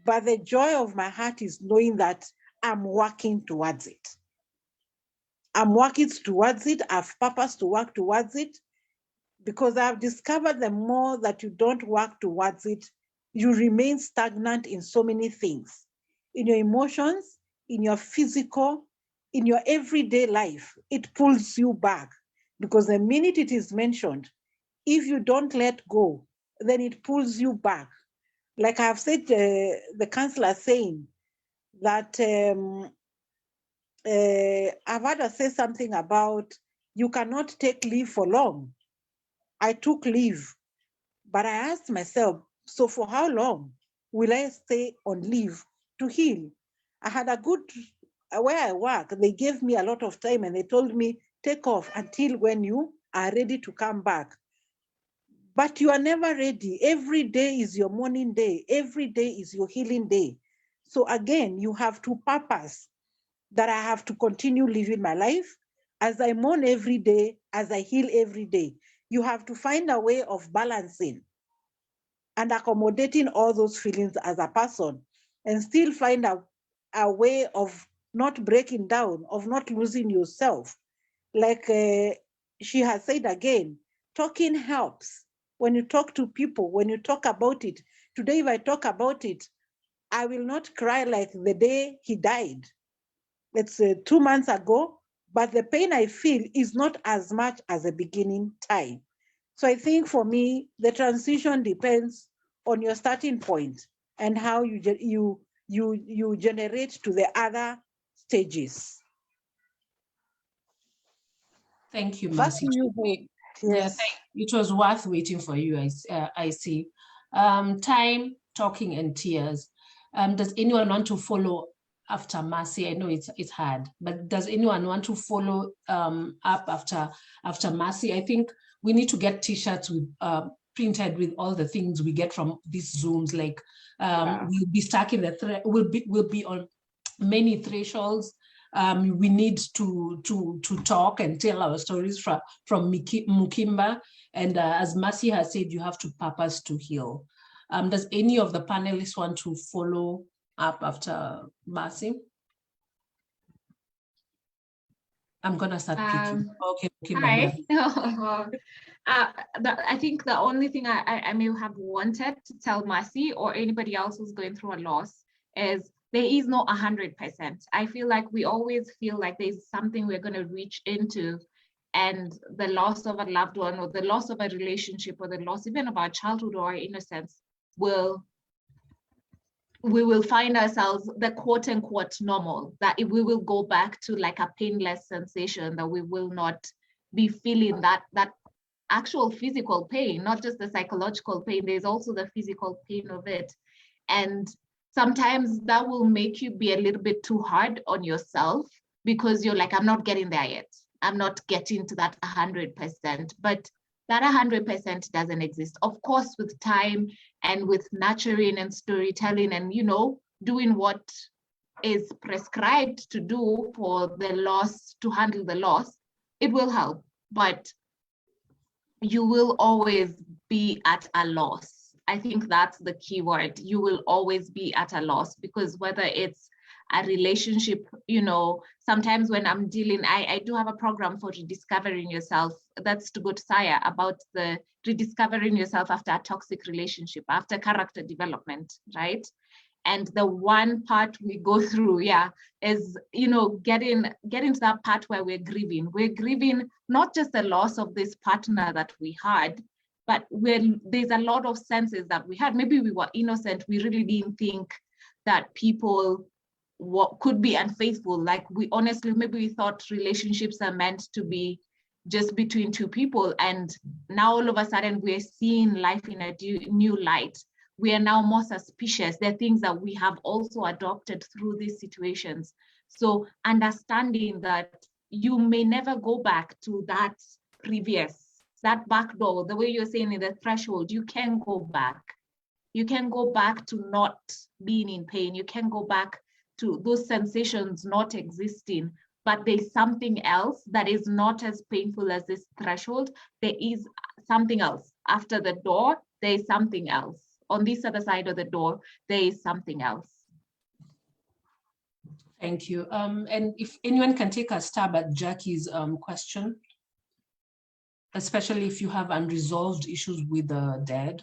But the joy of my heart is knowing that I'm working towards it. I'm working towards it. I've purpose to work towards it, because I've discovered the more that you don't work towards it, you remain stagnant in so many things, in your emotions, in your physical, in your everyday life. It pulls you back, because the minute it is mentioned, if you don't let go, then it pulls you back. Like I've said, the counselor saying that I've had to say something about you cannot take leave for long. I took leave, but I asked myself, so for how long will I stay on leave to heal? I had a good, where I work, they gave me a lot of time, and they told me, take off until when you are ready to come back. But you are never ready. Every day is your morning day. Every day is your healing day. So again, you have to purpose that I have to continue living my life as I mourn every day, as I heal every day. You have to find a way of balancing and accommodating all those feelings as a person, and still find a way of not breaking down, of not losing yourself. Like she has said again, talking helps. When you talk to people, when you talk about it. Today, if I talk about it, I will not cry like the day he died. It's 2 months ago, but the pain I feel is not as much as the beginning time. So I think for me, the transition depends on your starting point and how you generate to the other stages. Thank you, Back Mercy. to you, Hope. Yes. It was worth waiting for you, I see. Time, talking, and tears. Does anyone want to follow after Mercy? I know it's hard, but does anyone want to follow up after Mercy? I think we need to get T-shirts with printed with all the things we get from these Zooms. Like we'll be stuck in the we'll be on many thresholds. We need to talk and tell our stories from Mukimba. And as Mercy has said, you have to purpose to heal. Does any of the panelists want to follow up after Mercy? I'm gonna start picking. Okay. Hi. I think the only thing I may have wanted to tell Mercy or anybody else who's going through a loss is there is no 100%. I feel like we always feel like there's something we're going to reach into, and the loss of a loved one or the loss of a relationship or the loss even of our childhood or our innocence we will find ourselves the quote unquote normal, that we will go back to like a painless sensation that we will not be feeling that actual physical pain, not just the psychological pain. There's also the physical pain of it. And sometimes that will make you be a little bit too hard on yourself, because you're like, I'm not getting there yet. I'm not getting to that 100%, but that 100% doesn't exist. Of course, with time and with nurturing and storytelling and, you know, doing what is prescribed to do for the loss, to handle the loss, it will help, but you will always be at a loss. I think that's the key word. You will always be at a loss, because whether it's a relationship, you know, sometimes when I'm dealing, I do have a program for rediscovering yourself. That's to go to Saya about the rediscovering yourself after a toxic relationship, after character development, right? And the one part we go through, is, you know, getting to that part where we're grieving. We're grieving not just the loss of this partner that we had, but there's a lot of senses that we had. Maybe we were innocent. We really didn't think that people could be unfaithful. Like, we honestly, maybe we thought relationships are meant to be just between two people. And now all of a sudden we're seeing life in a new light. We are now more suspicious. There are things that we have also adopted through these situations. So understanding that you may never go back to that back door, the way you're saying in the threshold, you can go back. You can go back to not being in pain. You can go back to those sensations not existing, but there's something else that is not as painful as this threshold. There is something else. After the door, there is something else. On this other side of the door, there is something else. Thank you. And if anyone can take a stab at Jackie's question, especially if you have unresolved issues with the dead.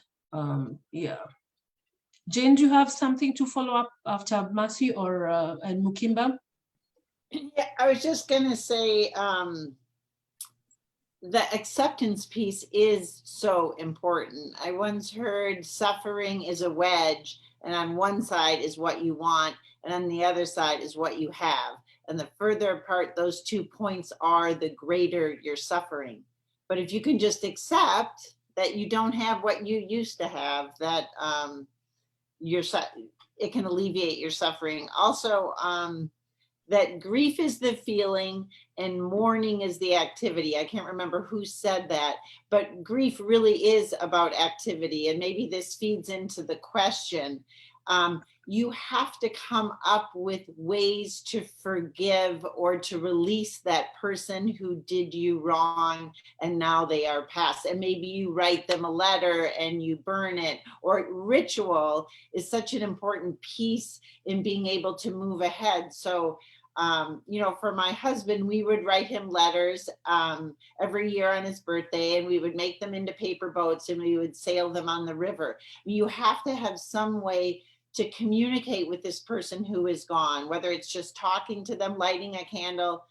Jane, do you have something to follow up after Mercy or and Mukimba? Yeah, I was just gonna say the acceptance piece is so important. I once heard suffering is a wedge, and on one side is what you want, and on the other side is what you have. And the further apart those 2 points are, the greater your suffering. But if you can just accept that you don't have what you used to have, that it can alleviate your suffering. Also, that grief is the feeling and mourning is the activity. I can't remember who said that, but grief really is about activity. And maybe this feeds into the question. You have to come up with ways to forgive or to release that person who did you wrong and now they are past. And maybe you write them a letter and you burn it. Or ritual is such an important piece in being able to move ahead. So, you know, for my husband, we would write him letters every year on his birthday, and we would make them into paper boats and we would sail them on the river. You have to have some way to communicate with this person who is gone, whether it's just talking to them, lighting a candle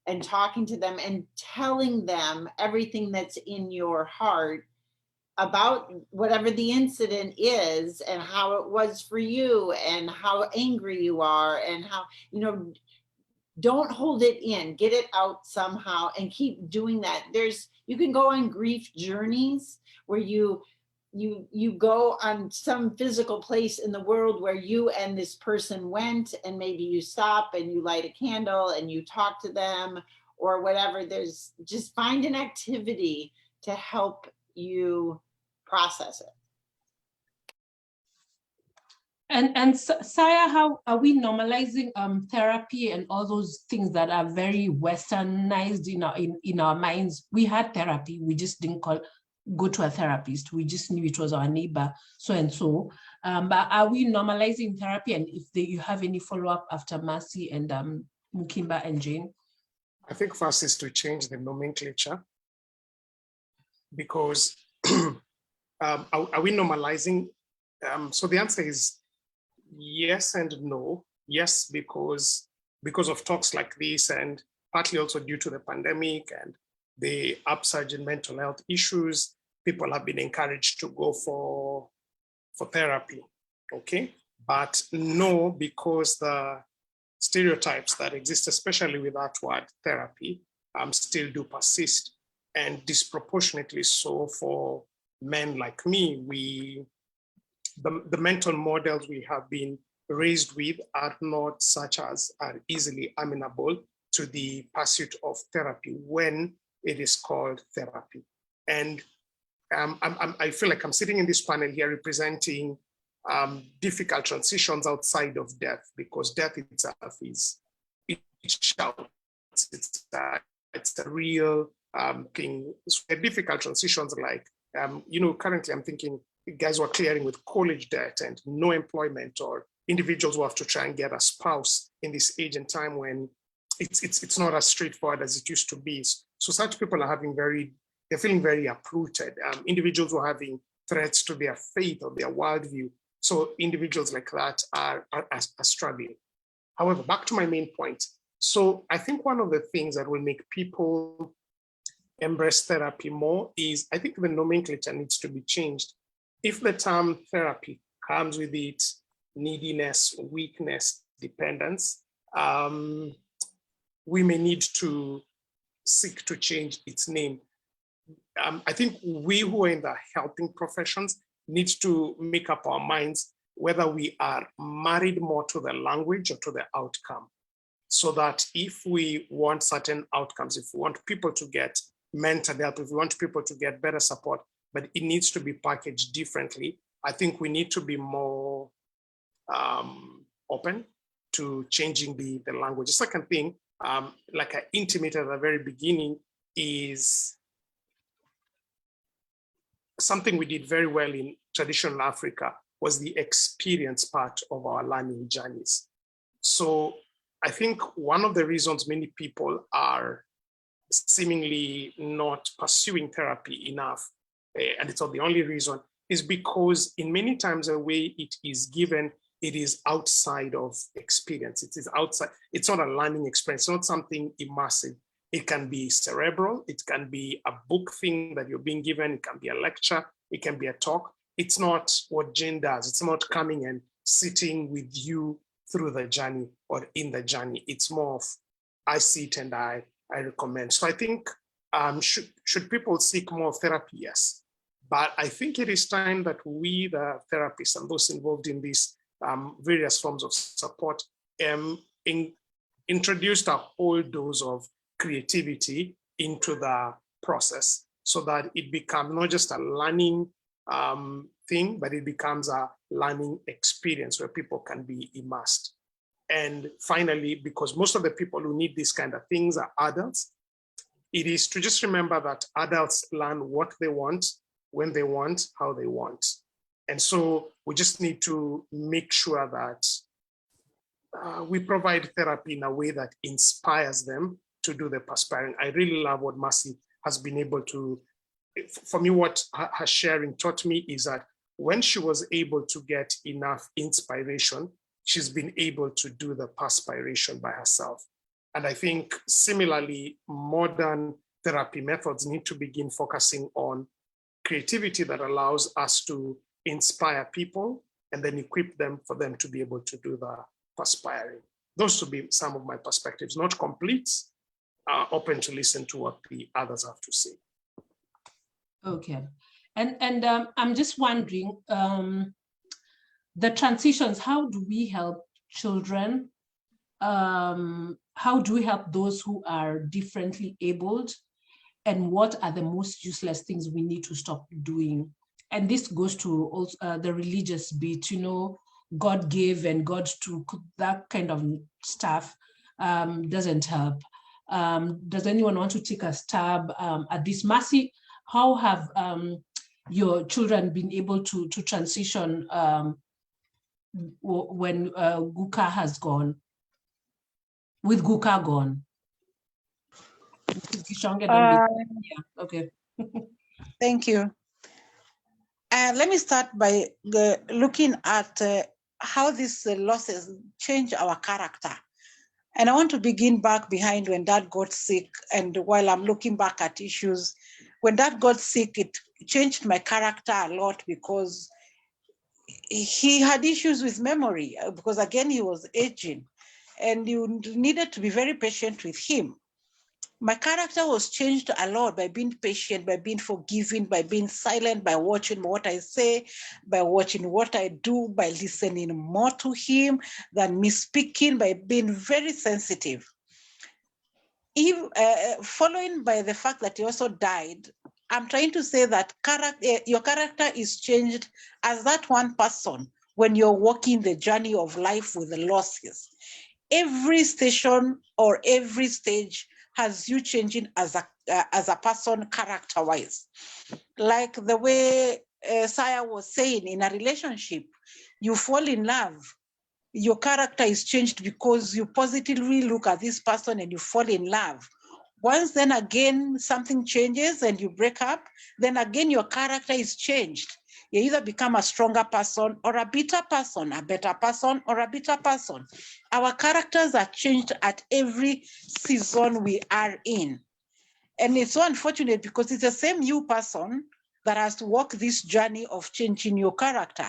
and talking to them and telling them everything that's in your heart about whatever the incident is and how it was for you and how angry you are and how, you know, don't hold it in, get it out somehow and keep doing that. You can go on grief journeys where you go on some physical place in the world where you and this person went, and maybe you stop and you light a candle and you talk to them or whatever. There's just find an activity to help you process it. And Saya, how are we normalizing therapy and all those things that are very westernized in our minds? We had therapy, we just didn't go to a therapist. We just knew it was our neighbor, so and so. But are we normalizing therapy? And if you have any follow-up after Mercy and Mukimba and Jane? I think first is to change the nomenclature, because are we normalizing? So the answer is yes and no. Yes, because of talks like this, and partly also due to the pandemic and the upsurge in mental health issues, people have been encouraged to go for therapy, okay? But no, because the stereotypes that exist, especially with that word therapy, still do persist. and disproportionately so for men like me. The mental models we have been raised with are not such as are easily amenable to the pursuit of therapy when it is called therapy. And I feel like I'm sitting in this panel here representing difficult transitions outside of death, because death itself is, it shouts, it's a real thing. So difficult transitions like, currently I'm thinking guys who are clearing with college debt and no employment, or individuals who have to try and get a spouse in this age and time when it's not as straightforward as it used to be. So such people are they're feeling very uprooted. Individuals who are having threats to their faith or their worldview. So individuals like that are struggling. However, back to my main point. So I think one of the things that will make people embrace therapy more is, I think the nomenclature needs to be changed. If the term therapy comes with its neediness, weakness, dependence, we may need to seek to change its name. I think we who are in the helping professions need to make up our minds whether we are married more to the language or to the outcome. So that if we want certain outcomes, if we want people to get mental help, if we want people to get better support, but it needs to be packaged differently, I think we need to be more open to changing the language. The second thing, like I intimated at the very beginning, is something we did very well in traditional Africa was the experience part of our learning journeys. So I think one of the reasons many people are seemingly not pursuing therapy enough, and it's not the only reason, is because in many times the way it is given, it is outside of experience. It is outside. It's not a learning experience. It's not something immersive. It can be cerebral. It can be a book thing that you're being given. It can be a lecture. It can be a talk. It's not what Jane does. It's not coming and sitting with you through the journey or in the journey. It's more of, I sit and I recommend. So I think should people seek more therapy? Yes. But I think it is time that we, the therapists and those involved in these various forms of support, introduced a whole dose of creativity into the process so that it becomes not just a learning thing, but it becomes a learning experience where people can be immersed. And finally, because most of the people who need these kind of things are adults, it is to just remember that adults learn what they want, when they want, how they want. And so we just need to make sure that we provide therapy in a way that inspires them to do the perspiring. I really love what Mercy has been able to, for me, what her sharing taught me is that when she was able to get enough inspiration, she's been able to do the perspiration by herself. And I think similarly, modern therapy methods need to begin focusing on creativity that allows us to inspire people and then equip them for them to be able to do the perspiring. Those would be some of my perspectives, not complete, open to listen to what the others have to say. Okay. And I'm just wondering, the transitions, how do we help children? How do we help those who are differently abled? And what are the most useless things we need to stop doing? And this goes to also the religious bit, God gave and God took, that kind of stuff doesn't help. Does anyone want to take a stab at this? Mercy, how have your children been able to transition when Guka has gone, with Guka gone? Yeah, okay. Thank you. Let me start by looking at how these losses change our character. And I want to begin back behind when Dad got sick. And while I'm looking back at issues, when Dad got sick, it changed my character a lot because he had issues with memory because again, he was aging and you needed to be very patient with him. My character was changed a lot by being patient, by being forgiving, by being silent, by watching what I say, by watching what I do, by listening more to him than me speaking, by being very sensitive. Following by the fact that he also died, I'm trying to say that your character is changed as that one person when you're walking the journey of life with the losses. Every station or every stage has you changing as a person character-wise. Like the way Saya was saying, in a relationship, you fall in love, your character is changed because you positively look at this person and you fall in love. Once then again, something changes and you break up, then again, your character is changed. You either become a stronger person or a bitter person, a better person or a bitter person. Our characters are changed at every season we are in. And it's so unfortunate because it's the same you person that has to walk this journey of changing your character.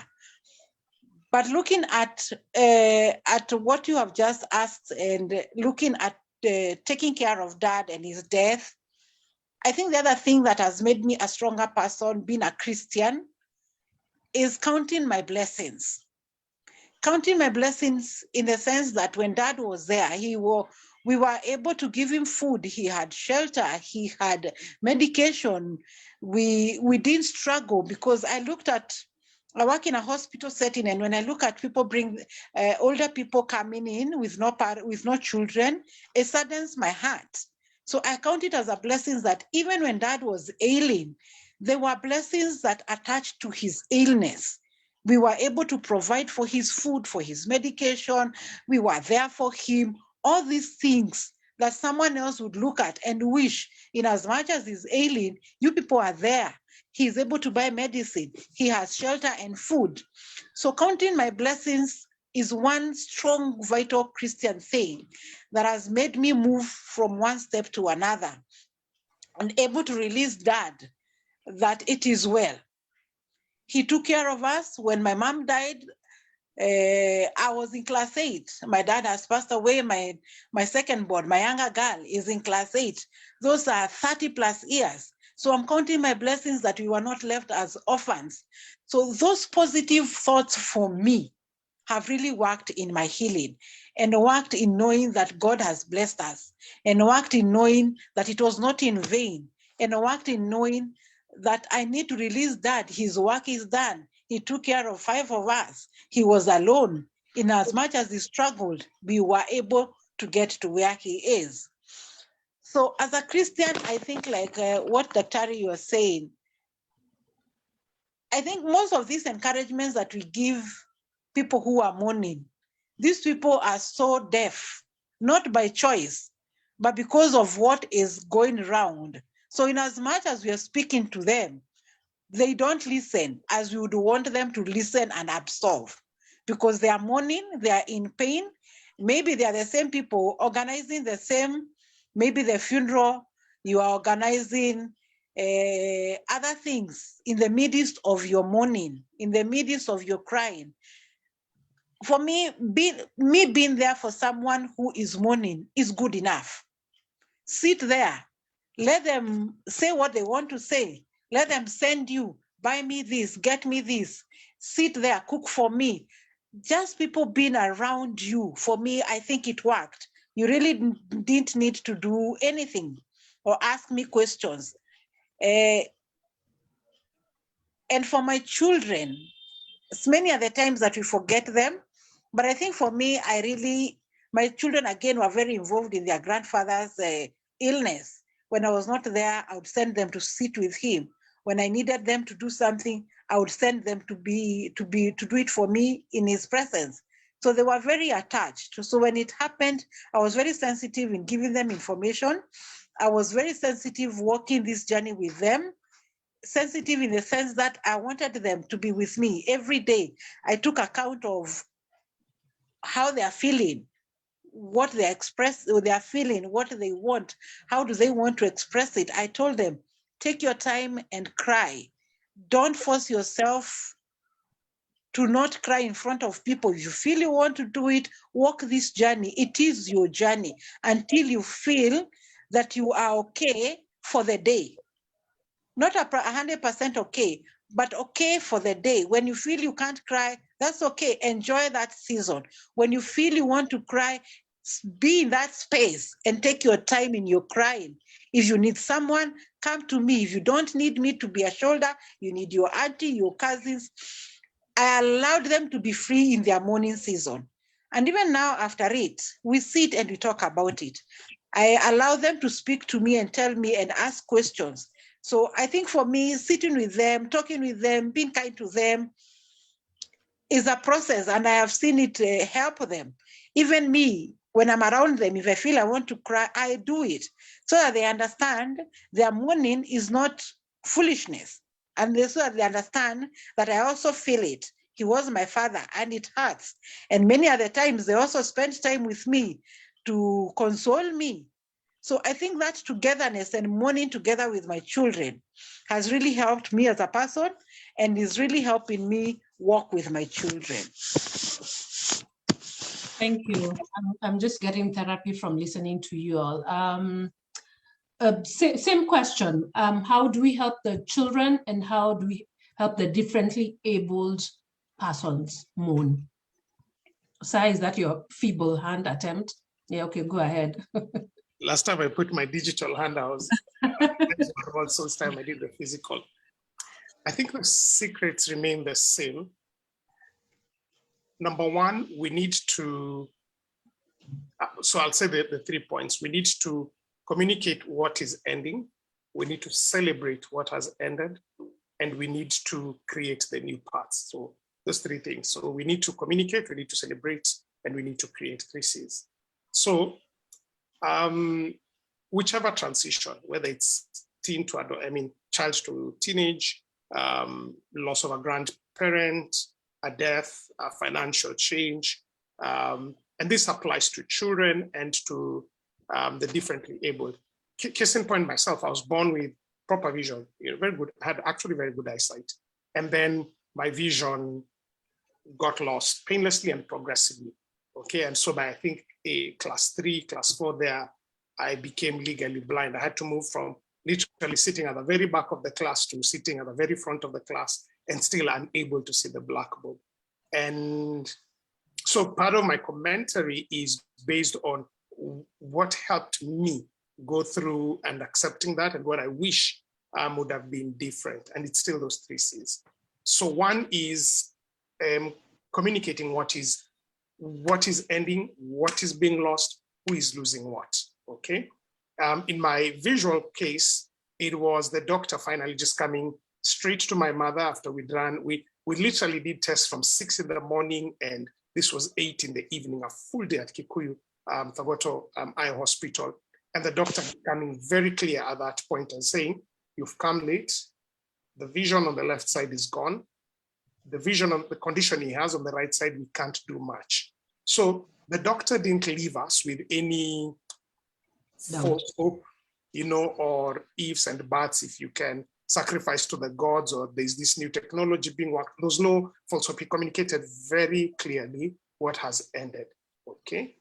But looking at what you have just asked and looking at taking care of Dad and his death, I think the other thing that has made me a stronger person, being a Christian, is counting my blessings. Counting my blessings in the sense that when Dad was there, we were able to give him food. He had shelter. He had medication. We didn't struggle because I work in a hospital setting, and when I look at people bring older people coming in with no children, it saddens my heart. So I count it as a blessing that even when Dad was ailing, there were blessings that attached to his illness. We were able to provide for his food, for his medication. We were there for him. All these things that someone else would look at and wish, in as much as he's ailing, you people are there. He's able to buy medicine. He has shelter and food. So counting my blessings is one strong, vital Christian thing that has made me move from one step to another and able to release Dad that it is well. He took care of us. When my mom died, I was in class 8. My dad has passed away. My second born, my younger girl, is in class 8. Those are 30 plus years. So I'm counting my blessings that we were not left as orphans. So those positive thoughts for me have really worked in my healing, and worked in knowing that God has blessed us, and worked in knowing that it was not in vain, and worked in knowing that I need to release Dad. His work is done. He took care of 5 of us. He was alone. In as much as he struggled, we were able to get to where he is. So as a Christian, I think like what Dr. you was saying, I think most of these encouragements that we give people who are mourning, these people are so deaf, not by choice, but because of what is going around. So in as much as we are speaking to them, they don't listen as we would want them to listen and absorb, because they are mourning, they are in pain. Maybe they are the same people organizing the same, maybe the funeral, you are organizing other things in the midst of your mourning, in the midst of your crying. For me, being there for someone who is mourning is good enough. Sit there, let them say what they want to say. Let them send you, buy me this, get me this, sit there, cook for me. Just people being around you, for me, I think it worked. You really didn't need to do anything or ask me questions. And for my children, it's many are the times that we forget them. But I think for me, my children again were very involved in their grandfather's illness. When I was not there, I would send them to sit with him. When I needed them to do something, I would send them to do it for me in his presence. So they were very attached. So when it happened, I was very sensitive in giving them information. I was very sensitive walking this journey with them. Sensitive in the sense that I wanted them to be with me every day. I took account of how they are feeling, what they are feeling, what they want, how do they want to express it. I told them, take your time and cry. Don't force yourself to not cry in front of people. If you feel you want to do it, walk this journey. It is your journey until you feel that you are okay for the day. Not 100% okay, but okay for the day. When you feel you can't cry, that's okay. Enjoy that season. When you feel you want to cry, be in that space and take your time in your crying. If you need someone, come to me. If you don't need me to be a shoulder, you need your auntie, your cousins. I allowed them to be free in their mourning season. And even now after it, we sit and we talk about it. I allow them to speak to me and tell me and ask questions. So I think for me, sitting with them, talking with them, being kind to them is a process, and I have seen it help them. Even me, when I'm around them, if I feel I want to cry, I do it so that they understand their mourning is not foolishness. And so that they understand that I also feel it. He was my father and it hurts. And many other times they also spend time with me to console me. So I think that togetherness and mourning together with my children has really helped me as a person and is really helping me walk with my children. Thank you. I'm just getting therapy from listening to you all. Same question. How do we help the children and how do we help the differently abled persons mourn? Sai, is that your feeble hand attempt? Yeah, okay, go ahead. Last time I put my digital hand, I was also this time I did the physical. I think the secrets remain the same. Number one, we need to, so I'll say the 3 points. We need to communicate what is ending. We need to celebrate what has ended, and we need to create the new paths. So those 3 things. So we need to communicate, we need to celebrate, and we need to create 3 Cs. So whichever transition, whether it's teen to adult, child to teenage, loss of a grandparent, a death, a financial change, and this applies to children and to the differently abled. Case in point, myself, I was born with proper vision, very good, had actually very good eyesight. And then my vision got lost painlessly and progressively. Okay, and so by I think a class 3, class 4 there, I became legally blind. I had to move from literally sitting at the very back of the class to sitting at the very front of the class and still unable to see the blackboard. And so part of my commentary is based on what helped me go through and accepting that and what I wish would have been different. And it's still those 3 C's. So one is communicating what is ending, what is being lost, who is losing what, okay? In my visual case, it was the doctor finally just coming straight to my mother after we'd run. We literally did tests from 6 in the morning and this was 8 in the evening, a full day at Kikuyu Thagoto Eye Hospital. And the doctor becoming very clear at that point and saying, you've come late, the vision on the left side is gone, the vision of the condition he has on the right side, we can't do much. So the doctor didn't leave us with any false hope, or ifs and buts, if you can sacrifice to the gods, or there's this new technology being worked. There's no false hope. He communicated very clearly what has ended, okay?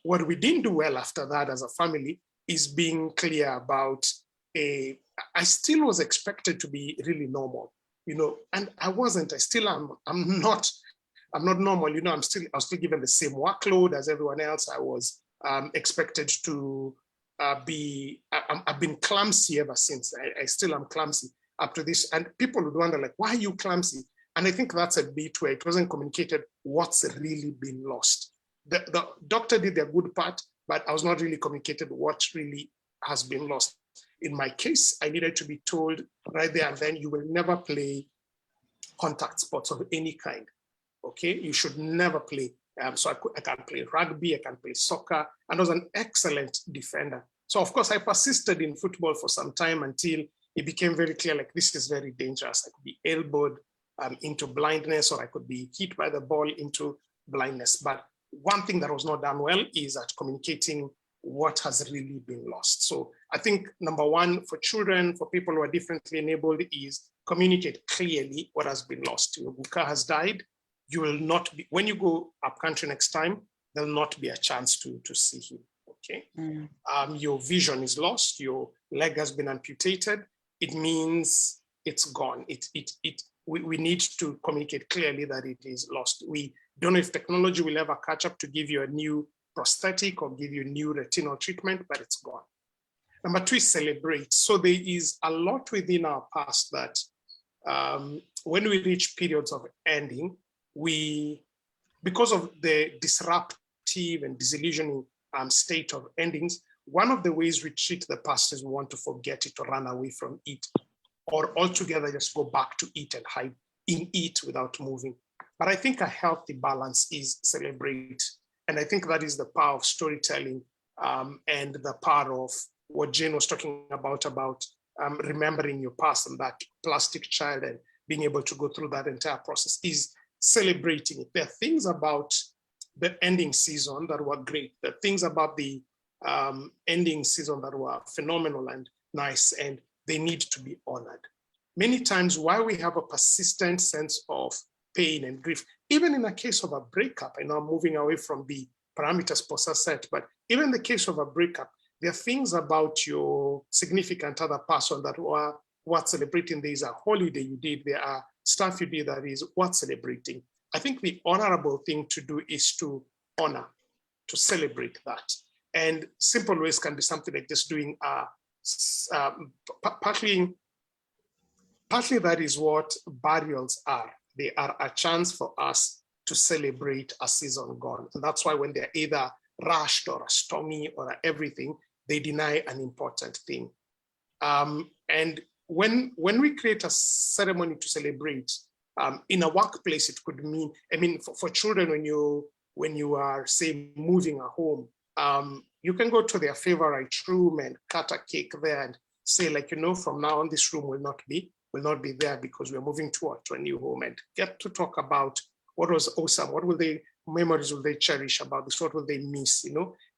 What we didn't do well after that as a family is being clear about I still was expected to be really normal, and I wasn't. I still am. I'm not normal. I was still given the same workload as everyone else. I was expected to be. I've been clumsy ever since. I still am clumsy up to this. And people would wonder, like, why are you clumsy? And I think that's a bit where it wasn't communicated what's really been lost. The doctor did their good part, but I was not really communicated what really has been lost. In my case, I needed to be told right there and then, you will never play contact sports of any kind, okay? You should never play. So I can play rugby, I can play soccer, and I was an excellent defender. So of course I persisted in football for some time until it became very clear, like, this is very dangerous. I could be elbowed into blindness, or I could be hit by the ball into blindness. But one thing that was not done well is at communicating what has really been lost. So I think number one, for children, for people who are differently enabled, is communicate clearly what has been lost. Buka has died. You will not be, when you go up country next time, there'll not be a chance to see him, okay? Your vision is lost, your leg has been amputated, it means it's gone. We need to communicate clearly that it is lost. We don't know if technology will ever catch up to give you a new prosthetic or give you new retinal treatment, but it's gone. Number 2 is celebrate. So there is a lot within our past that when we reach periods of ending, because of the disruptive and disillusioning state of endings, one of the ways we treat the past is we want to forget it or run away from it, or altogether just go back to it and hide in it without moving. But I think a healthy balance is celebrate. And I think that is the power of storytelling and the power of what Jane was talking about remembering your past and that plastic child and being able to go through that entire process is celebrating it. There are things about the ending season that were great. There are things about the ending season that were phenomenal and nice, and they need to be honored. Many times, why we have a persistent sense of pain and grief, even in a case of a breakup, I know I'm moving away from the parameters Posa set, but even in the case of a breakup, there are things about your significant other person that were worth celebrating. There is a holiday you did, there are stuff you did that is worth celebrating. I think the honorable thing to do is to honor, to celebrate that. And simple ways can be something like just doing partly that is what burials are. They are a chance for us to celebrate a season gone. And that's why when they're either rushed or stormy or everything, they deny an important thing. And when we create a ceremony to celebrate, in a workplace, it could mean, for children, when you are, say, moving a home, you can go to their favorite room and cut a cake there and say, like, from now on, this room will not be there because we're moving to a new home, and get to talk about what was awesome, what memories will they cherish about this, what will they miss,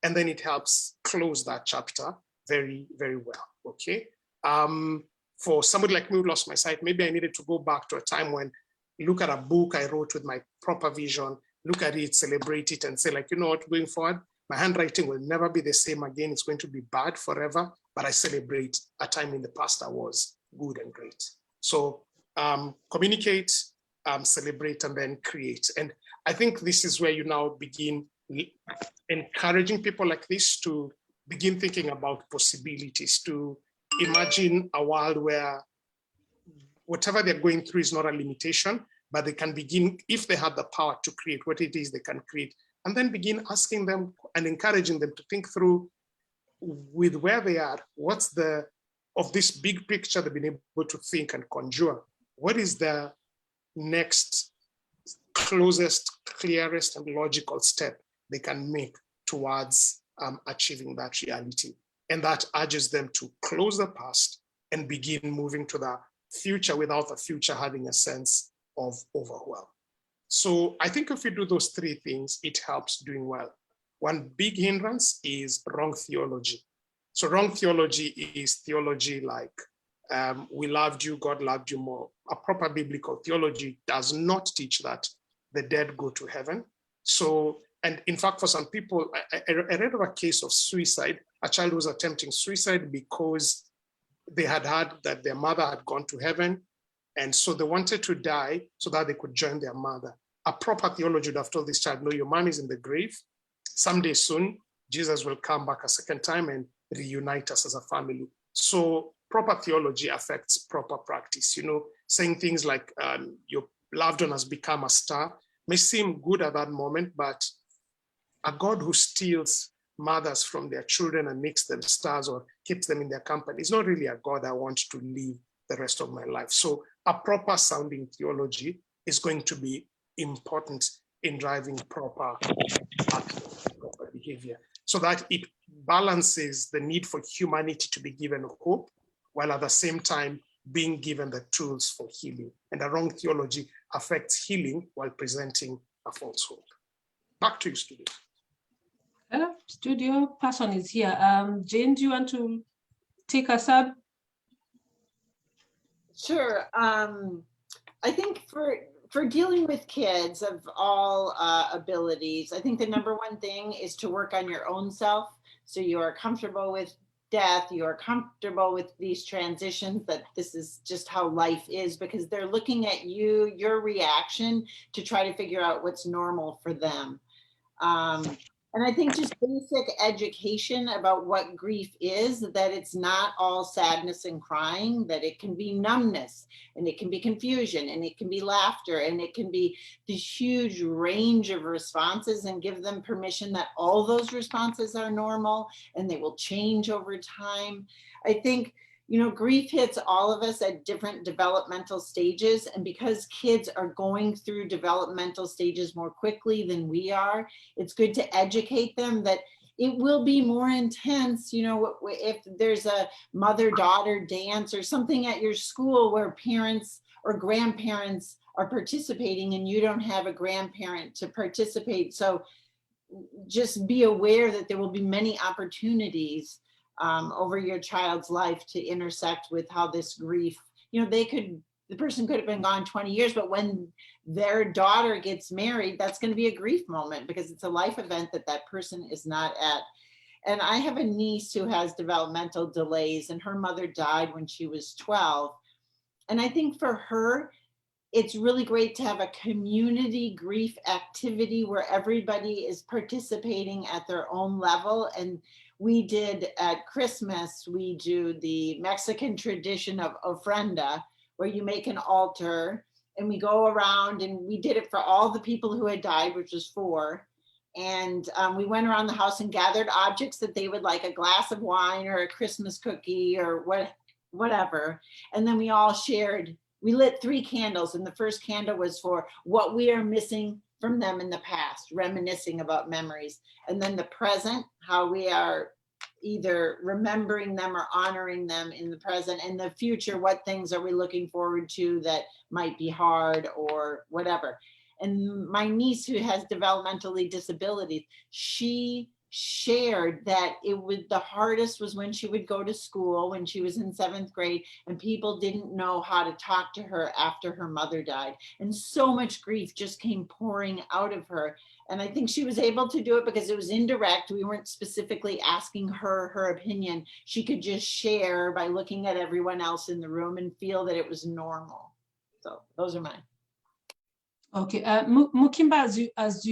and then it helps close that chapter very, very well, okay? For somebody like me who lost my sight, maybe I needed to go back to a time when, look at a book I wrote with my proper vision, look at it, celebrate it, and say, like, what, going forward, my handwriting will never be the same again. It's going to be bad forever, but I celebrate a time in the past that was good and great. So communicate, celebrate, and then create. And I think this is where you now begin encouraging people like this to begin thinking about possibilities, to imagine a world where whatever they're going through is not a limitation, but they can begin, if they have the power to create what it is they can create, and then begin asking them and encouraging them to think through with where they are, what's of this big picture they've been able to think and conjure, what is the next closest, clearest, and logical step they can make towards achieving that reality. And that urges them to close the past and begin moving to the future without the future having a sense of overwhelm. So I think if you do those 3 things, it helps doing well. One big hindrance is wrong theology. So wrong theology is theology like, we loved you, God loved you more. A proper biblical theology does not teach that the dead go to heaven. So, and in fact, for some people, I read of a case of suicide. A child was attempting suicide because they had heard that their mother had gone to heaven. And so they wanted to die so that they could join their mother. A proper theology would have told this child, no, your mom is in the grave. Someday soon, Jesus will come back a second time and reunite us as a family. So proper theology affects proper practice. Saying things like your loved one has become a star may seem good at that moment, but a God who steals mothers from their children and makes them stars or keeps them in their company is not really a God I want to live the rest of my life. So a proper sounding theology is going to be important in driving proper behavior, so that it balances the need for humanity to be given hope, while at the same time being given the tools for healing. And a wrong theology affects healing while presenting a false hope. Back to you, studio. Studio person is here. Jane, do you want to take us up? Sure. I think for dealing with kids of all abilities, I think the number one thing is to work on your own self. So you are comfortable with death, you are comfortable with these transitions, that this is just how life is, because they're looking at you, your reaction, to try to figure out what's normal for them. And I think just basic education about what grief is, that it's not all sadness and crying, that it can be numbness, and it can be confusion, and it can be laughter, and it can be this huge range of responses, and give them permission that all those responses are normal and they will change over time. I think, you know, grief hits all of us at different developmental stages. And because kids are going through developmental stages more quickly than we are, it's good to educate them that it will be more intense. You know, if there's a mother-daughter dance or something at your school where parents or grandparents are participating and you don't have a grandparent to participate. So just be aware that there will be many opportunities over your child's life to intersect with how this grief, you know, the person could have been gone 20 years, but when their daughter gets married, that's going to be a grief moment, because it's a life event that that person is not at. And I have a niece who has developmental delays, and her mother died when she was 12. And I think for her, it's really great to have a community grief activity where everybody is participating at their own level. And we did at Christmas, we do the Mexican tradition of ofrenda, where you make an altar and we go around, and we did it for all the people who had died, which was 4. And we went around the house and gathered objects that they would like, a glass of wine or a Christmas cookie or whatever. And then we all shared. We lit 3 candles, and the first candle was for what we are missing from them in the past, reminiscing about memories. And then the present, how we are either remembering them or honoring them in the present. And the future, what things are we looking forward to that might be hard or whatever. And my niece, who has developmentally disabilities, she shared that the hardest was when she would go to school when she was in 7th grade, and people didn't know how to talk to her after her mother died, and so much grief just came pouring out of her. And I think she was able to do it because it was indirect. We weren't specifically asking her opinion. She could just share by looking at everyone else in the room and feel that it was normal. So those are mine. Okay, Mukimba, as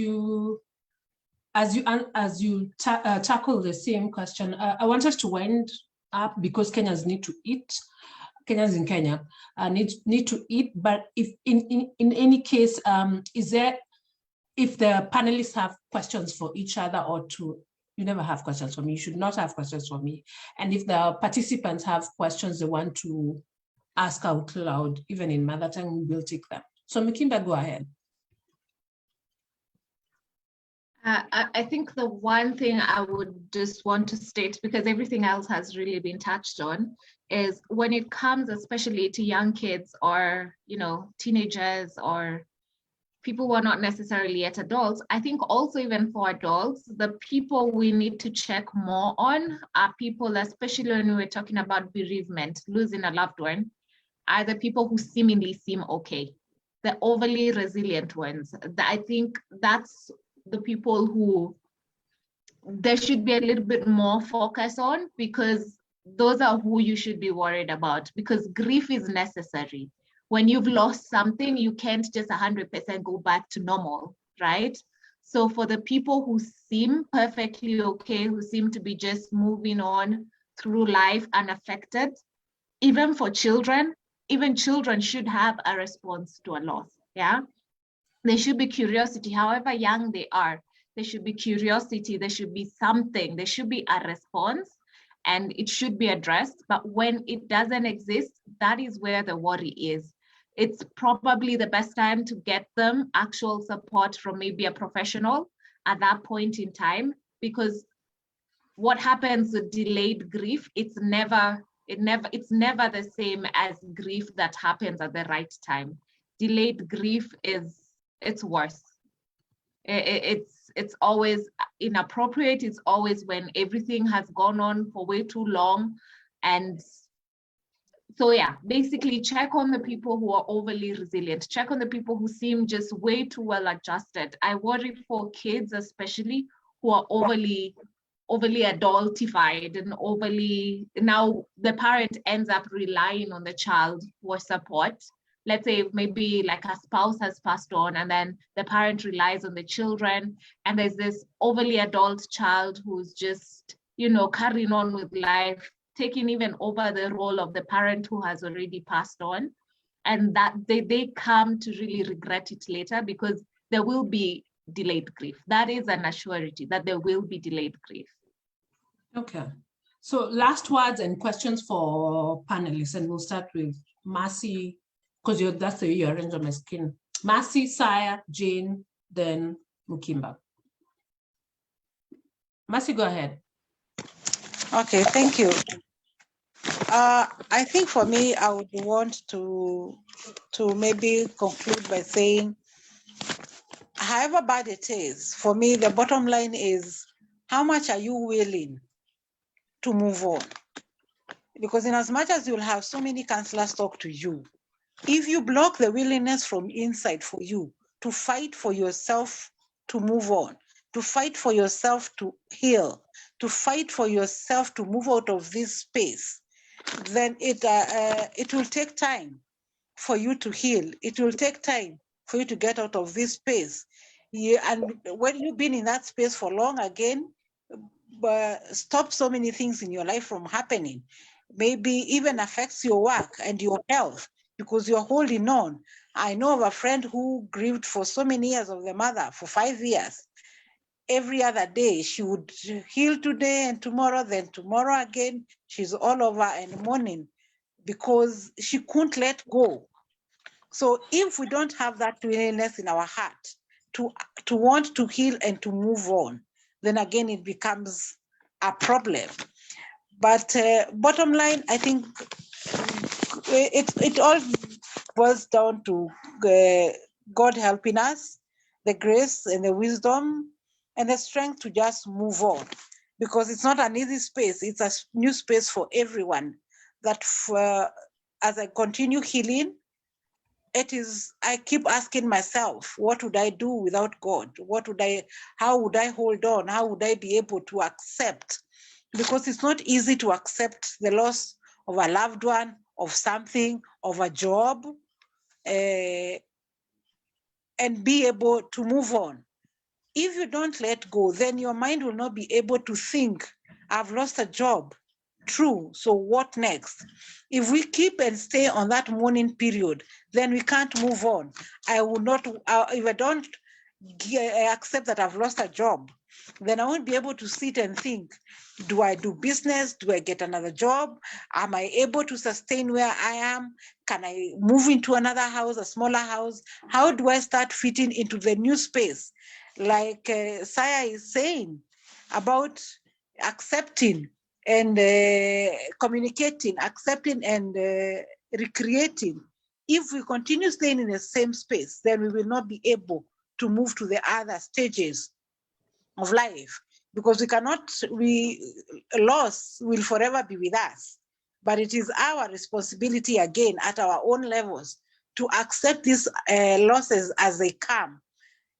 you tackle the same question, I want us to wind up because Kenyans need to eat. Kenyans in Kenya need to eat. But if in any case, is there, if the panelists have questions for each other, or you never have questions for me, you should not have questions for me. And if the participants have questions they want to ask out loud, even in mother tongue, we'll take them. So Mukimba, go ahead. I think the one thing I would just want to state, because everything else has really been touched on, is when it comes especially to young kids or, you know, teenagers or people who are not necessarily yet adults, I think also even for adults, the people we need to check more on are people, especially when we're talking about bereavement, losing a loved one, are the people who seemingly seem okay, the overly resilient ones. I think that's the people who there should be a little bit more focus on, because those are who you should be worried about, because grief is necessary. When you've lost something, you can't just 100% go back to normal, right? So for the people who seem perfectly okay, who seem to be just moving on through life unaffected, even for children, even children should have a response to a loss, yeah? There should be curiosity, however young they are. There should be curiosity, there should be something, there should be a response, and it should be addressed. But when it doesn't exist, that is where the worry is. It's probably the best time to get them actual support from maybe a professional at that point in time, because what happens with delayed grief, it's never the same as grief that happens at the right time. Delayed grief it's worse. It's always inappropriate. It's always when everything has gone on for way too long. And so yeah, basically check on the people who are overly resilient. Check on the people who seem just way too well adjusted. I worry for kids especially who are overly overly adultified and overly, now the parent ends up relying on the child for support. Let's say maybe like a spouse has passed on and then the parent relies on the children, and there's this overly adult child who's just, you know, carrying on with life, taking even over the role of the parent who has already passed on. And that they come to really regret it later, because there will be delayed grief. That is an assurity that there will be delayed grief. Okay. So last words and questions for panelists, and we'll start with Mercy, because that's the way you arrange on my screen. Mercy, Saya, Jane, then Mukimba. Mercy, go ahead. Okay, thank you. I think for me, I would want to maybe conclude by saying, however bad it is, for me, the bottom line is, how much are you willing to move on? Because in as much as you'll have so many counselors talk to you, if you block the willingness from inside for you to fight for yourself to move on, to fight for yourself to heal, to fight for yourself to move out of this space, then it will take time for you to heal. It will take time for you to get out of this space. And when you've been in that space for long, again, stop so many things in your life from happening. Maybe even affects your work and your health because you're holding on. I know of a friend who grieved for so many years of the mother, for 5 years. Every other day, she would heal today and tomorrow, then tomorrow again. She's all over and mourning because she couldn't let go. So if we don't have that willingness in our heart to want to heal and to move on, then again, it becomes a problem. But bottom line, I think it all boils down to God helping us, the grace and the wisdom and the strength to just move on, because it's not an easy space. It's a new space for everyone. That as I continue healing, I keep asking myself, what would I do without God? How would I hold on? How would I be able to accept? Because it's not easy to accept the loss of a loved one, of something, of a job, and be able to move on. If you don't let go, then your mind will not be able to think, I've lost a job. True, so what next? If we keep and stay on that mourning period, then we can't move on. I will not, if I don't accept that I've lost a job, then I won't be able to sit and think, do I do business? Do I get another job? Am I able to sustain where I am? Can I move into another house, a smaller house? How do I start fitting into the new space? Like Saya is saying about accepting and communicating, accepting and recreating. If we continue staying in the same space, then we will not be able to move to the other stages of life, because loss will forever be with us. But it is our responsibility, again, at our own levels, to accept these losses as they come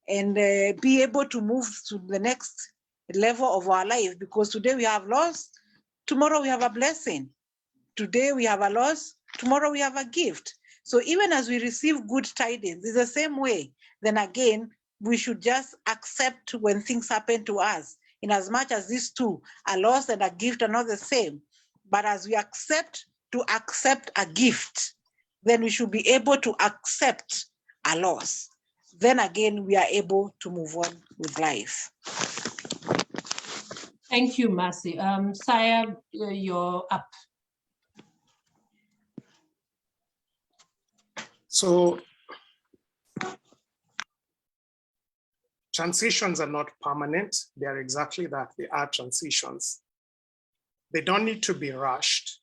and be able to move to the next level of our life. Because today we have loss, tomorrow we have a blessing. Today we have a loss, tomorrow we have a gift. So even as we receive good tidings, it's the same way. Then again, we should just accept when things happen to us, in as much as these two, a loss and a gift, are not the same. But as we accept to accept a gift, then we should be able to accept a loss. Then again, we are able to move on with life. Thank you, Mercy. Saya, you're up. So transitions are not permanent. They are exactly that. They are transitions. They don't need to be rushed.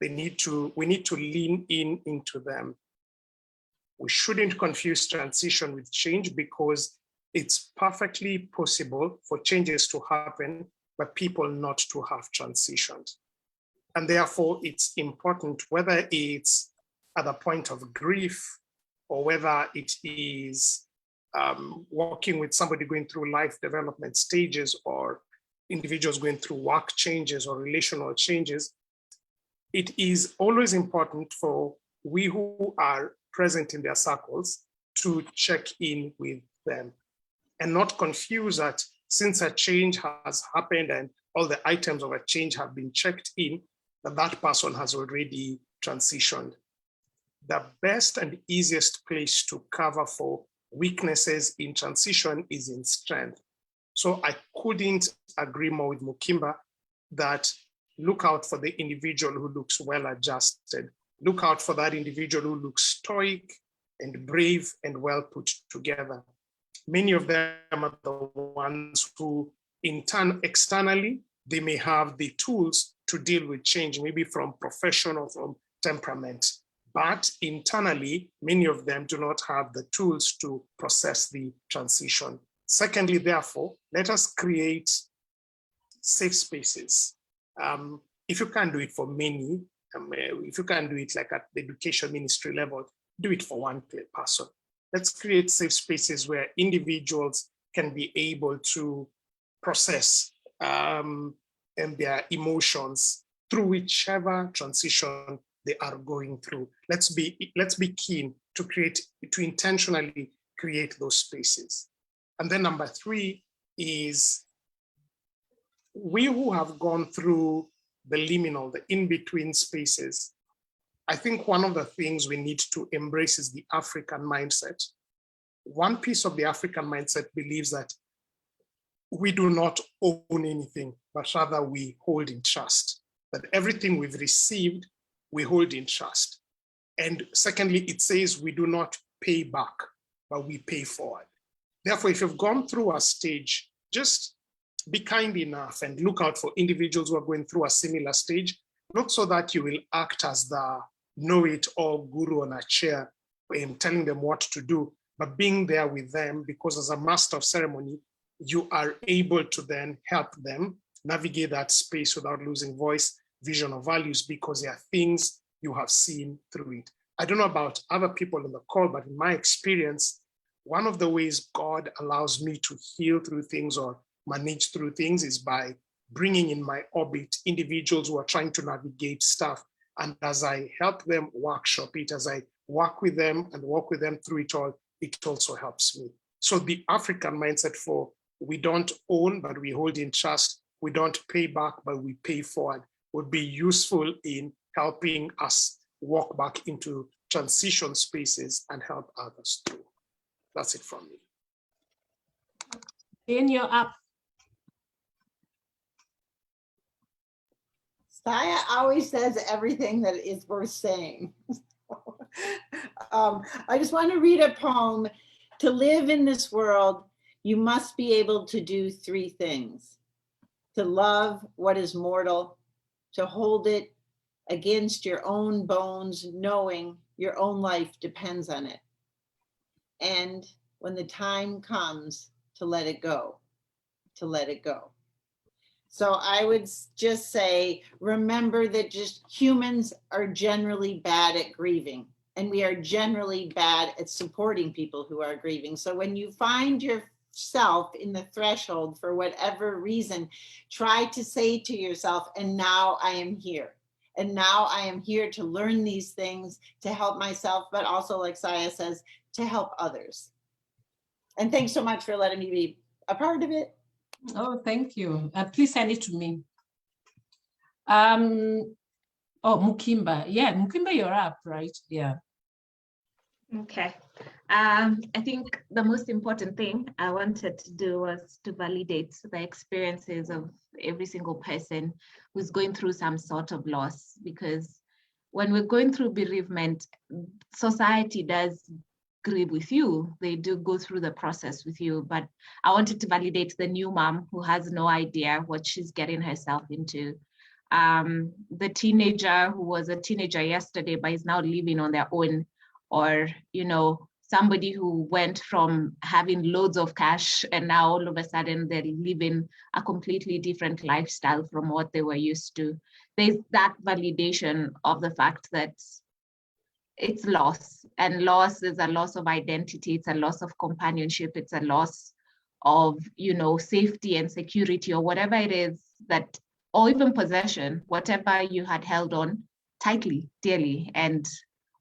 We need to lean into them. We shouldn't confuse transition with change, because it's perfectly possible for changes to happen, but people not to have transitioned. And therefore, it's important, whether it's at the point of grief or whether it is working with somebody going through life development stages or individuals going through work changes or relational changes, it is always important for we who are present in their circles to check in with them and not confuse that since a change has happened and all the items of a change have been checked in, that person has already transitioned. The best and easiest place to cover for weaknesses in transition is in strength. So I couldn't agree more with Mukimba that look out for the individual who looks well adjusted. Look out for that individual who looks stoic and brave and well put together. Many of them are the ones who, in turn, externally, they may have the tools to deal with change, maybe from profession or from temperament. But internally, many of them do not have the tools to process the transition. Secondly, therefore, let us create safe spaces. If you can't do it for many, if you can't do it like at the education ministry level, do it for one person. Let's create safe spaces where individuals can be able to process and their emotions through whichever transition they are going through. Let's be keen to intentionally create those spaces. And then number 3 is we who have gone through the liminal, the in-between spaces. I think one of the things we need to embrace is the African mindset. One piece of the African mindset believes that we do not own anything, but rather we hold in trust. That everything we've received, we hold in trust. And secondly, it says we do not pay back, but we pay forward. Therefore, if you've gone through a stage, just be kind enough and look out for individuals who are going through a similar stage, not so that you will act as the know-it-all guru on a chair and telling them what to do, but being there with them, because as a master of ceremony, you are able to then help them navigate that space without losing voice, vision, or values, because there are things you have seen through it. I don't know about other people on the call, but in my experience, one of the ways God allows me to heal through things or manage through things is by bringing in my orbit individuals who are trying to navigate stuff. And as I help them workshop it, as I work with them and walk with them through it all, it also helps me. So the African mindset for we don't own, but we hold in trust, we don't pay back, but we pay forward, would be useful in helping us walk back into transition spaces and help others through. That's it from me. Jane, you're up. Saya always says everything that is worth saying. I just want to read a poem. To live in this world, you must be able to do 3 things. To love what is mortal, to hold it against your own bones, knowing your own life depends on it. And when the time comes, to let it go, to let it go. So I would just say, remember that just humans are generally bad at grieving, and we are generally bad at supporting people who are grieving. So when you find yourself in the threshold for whatever reason, try to say to yourself, and now I am here. And now I am here to learn these things, to help myself, but also, like Saya says, to help others. And thanks so much for letting me be a part of it. Oh, thank you. Please send it to me. Oh, Mukimba. Yeah, Mukimba, you're up, right? Yeah. Okay. I think the most important thing I wanted to do was to validate the experiences of every single person who's going through some sort of loss, because when we're going through bereavement, society does grieve with you. They do go through the process with you, but I wanted to validate the new mom who has no idea what she's getting herself into. The teenager who was a teenager yesterday, but is now living on their own, or, you know, somebody who went from having loads of cash and now all of a sudden they're living a completely different lifestyle from what they were used to. There's that validation of the fact that it's loss, and loss is a loss of identity, it's a loss of companionship, it's a loss of, you know, safety and security or whatever it is that, or even possession, whatever you had held on tightly, dearly. And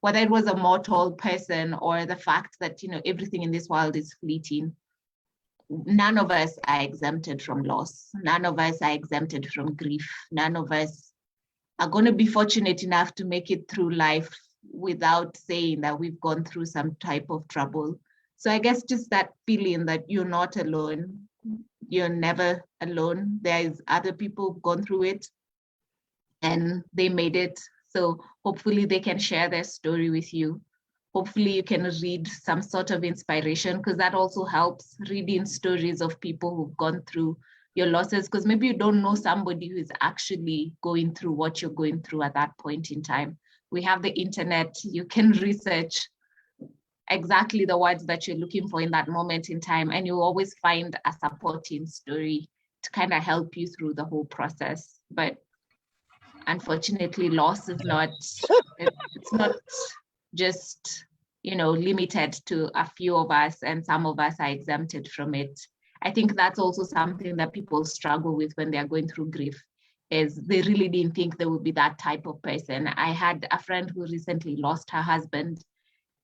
whether it was a mortal person or the fact that, you know, everything in this world is fleeting, none of us are exempted from loss. None of us are exempted from grief. None of us are going to be fortunate enough to make it through life without saying that we've gone through some type of trouble. So I guess just that feeling that you're not alone, you're never alone. There's other people who've gone through it and they made it. So hopefully they can share their story with you. Hopefully you can read some sort of inspiration, because that also helps, reading stories of people who've gone through your losses, because maybe you don't know somebody who's actually going through what you're going through at that point in time. We have the internet, you can research exactly the words that you're looking for in that moment in time, and you'll always find a supporting story to kind of help you through the whole process. But unfortunately, loss is not, it's not just, you know, limited to a few of us, and some of us are exempted from it. I think that's also something that people struggle with when they're going through grief, is they really didn't think they would be that type of person. I had a friend who recently lost her husband,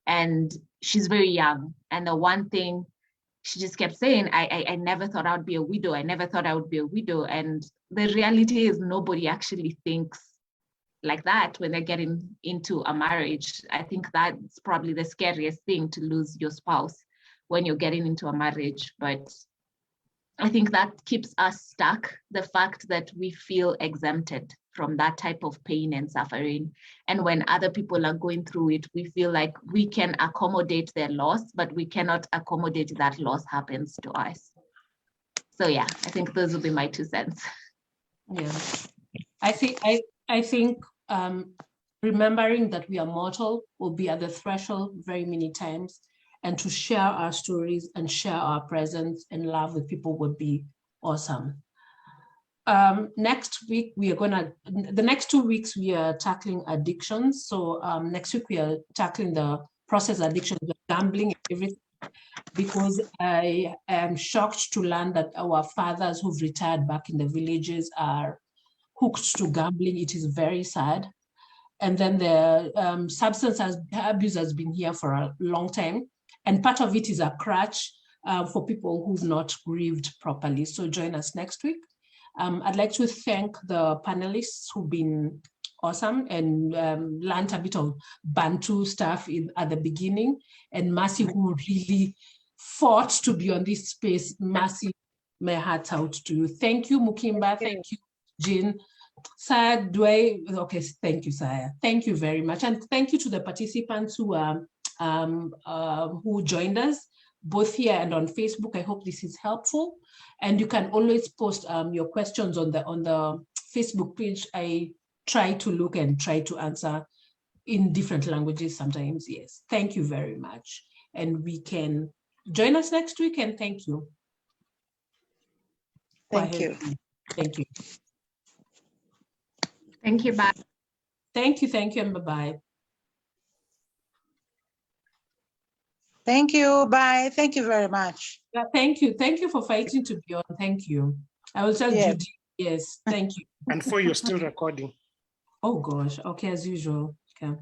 and she's very young. And the one thing she just kept saying, I never thought I would be a widow. I never thought I would be a widow. And the reality is nobody actually thinks like that when they're getting into a marriage. I think that's probably the scariest thing, to lose your spouse when you're getting into a marriage. But I think that keeps us stuck, the fact that we feel exempted from that type of pain and suffering. And when other people are going through it, we feel like we can accommodate their loss, but we cannot accommodate that loss happens to us. So yeah, I think those will be my 2 cents. Yeah, I think remembering that we are mortal will be at the threshold very many times, and to share our stories and share our presence and love with people would be awesome. Next week, the next 2 weeks, we are tackling addictions. So next week, we are tackling the process addictions, the gambling, everything, because I am shocked to learn that our fathers who've retired back in the villages are hooked to gambling. It is very sad. And then the substance abuse has been here for a long time. And part of it is a crutch for people who've not grieved properly. So join us next week. I'd like to thank the panelists who've been awesome and learned a bit of Bantu stuff at the beginning. And Mercy, who really fought to be on this space. Mercy, my heart's out to you. Thank you, Mukimba. Thank you, Jean. Saya, okay, thank you, Saya. Thank you very much. And thank you to the participants who joined us, both here and on Facebook. I hope this is helpful. And you can always post your questions on the Facebook page. I try to look and try to answer in different languages sometimes, yes. Thank you very much. And we can join us next week, and thank you. Thank you. Thank you. Thank you, bye. Thank you, and bye-bye. Thank you, bye. Thank you very much. Yeah, thank you for fighting to be on. Thank you. I will tell Judy, yes, thank you. And for you're still recording. Oh gosh, okay, as usual. Okay.